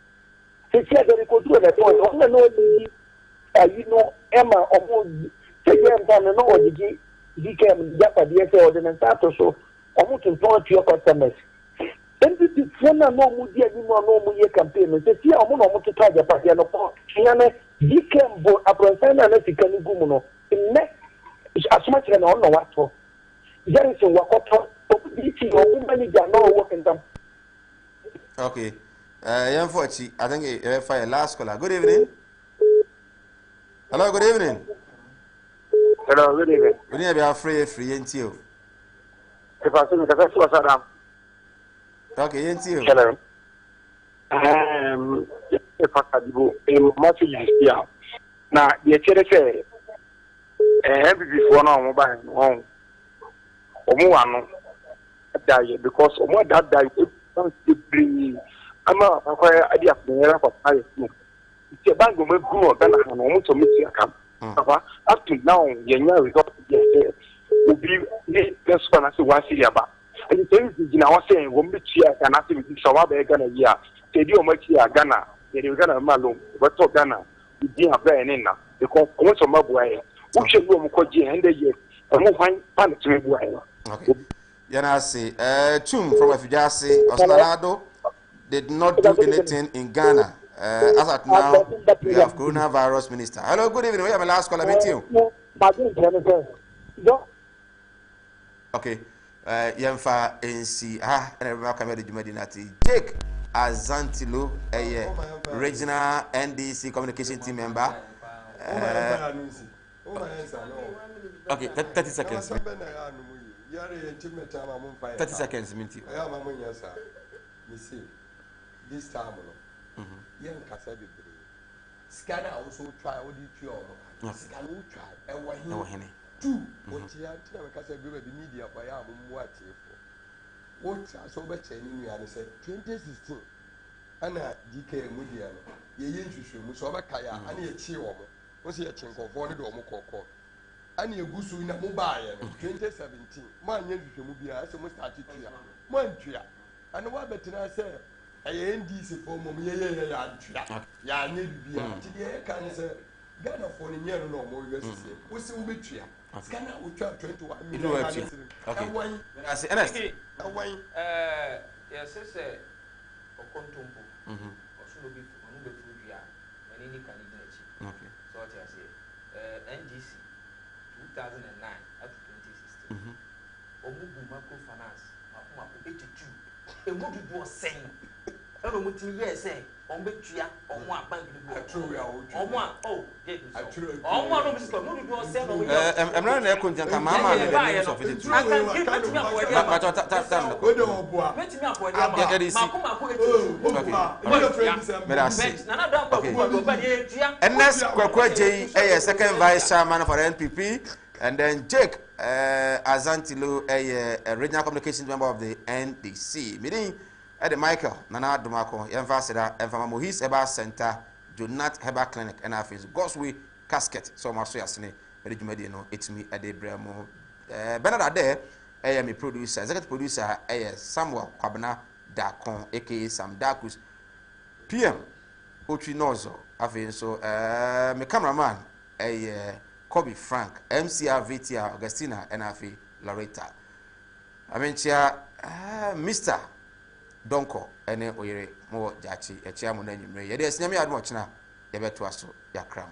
Speaker 11: Sisi adere ko do na point on no ligi you know Emma omo seyemfa no odigi dikem japa de se ordinance ato so omo tunton to your customers. NDC fona no mu dia ni no mu ye campaign se tia omo no mo to target party no ko nyane dikembo apronsana na sikani gumu no ne asuma kire na ono wato jerisi wakoto obiti omo manager no work in them.
Speaker 1: Okay. Yamfochi, I think for last caller. Good evening. Hello, good evening.
Speaker 11: Hello, good evening.
Speaker 1: Would you be free yentio?
Speaker 11: If I see the first was Adam.
Speaker 1: Okay, yentio.
Speaker 11: Hello. If I do a message here. Now, the chere say MVP for no mobile on omo die because omo that die don't bring ama akwa adi afnyera for pay no ti bango me gu Ghana no omo to meet akam papa up to now yenya result yes obi ni this one as one seria ba and things gina wa say wo meet Ghana se bi so wa be Ghana ya te di omo ti Ghana ye de Ghana malo but to Ghana di abra ni na because omo to mabuwa ye wo hwe wo mo koje ende ye omo hwan pan to mabuwa ye.
Speaker 1: Okay. Yanasi, Chum from Afijasi, Osmanado did not do anything in Ghana. As at now, we have coronavirus minister. Hello, good evening. We have a last caller. Meet you. Okay. Yemfa NC and everyone come the Jumadi Nati. Jake Azantilo, a regional NDC communication team member. Okay, 30 seconds. 30 seconds, Minty.
Speaker 8: This time, young Casabi. Scanner also try all the two. Scanner try, and one two. What you have to the media by what so much in and said 2016. Anna DK Mudiano, ye introduce Musovakaya, and ye chill. Was he a chink of one or more? And you go in a mobile 2017. Man, you mubia, as a most started here. Montreal. And what better I say? I NDC for Mummy, ya need be a can say Ghana for a year no more. We see Ubitria. Ghana will try 21 million. Okay, I say,
Speaker 9: yes, sir, or Contumpo, or Sunobi, and any candidate.
Speaker 1: Okay,
Speaker 9: so what I say, NGC 2009 up to 2016. Omugu microfinance, Mapumapu 82. A Mudu was saying, every years saying, on Betria, on one bank, on one, oh, on one of the Mudu was saying, I'm not there, couldn't come, Mamma, I can give me
Speaker 1: and next, Kwekwe, second vice chairman for NPP, and then Jake Azantilo, a regional communications member of the NDC. Meeting at the Michael Nana Dumako, Envasida, Enfama Mohis Heba Center, Jonat Heba Clinic, and our face Gosway Casket. So much so yasne, very Jumedino, it's me at the Bremo. Bernard Ade, I am a producer, executive producer, Samuel Kwabena Dakon, aka Sam Dakus, PM, Ochinozo, I've so, my cameraman, Kobe Frank, MCR VTR, Augustina, NFA, Loretta. I mean, Mr. Donko, ene oyere mo jachi, e chia mo na nyumre. Ye de sinyame admo china, ye beto aso yakram.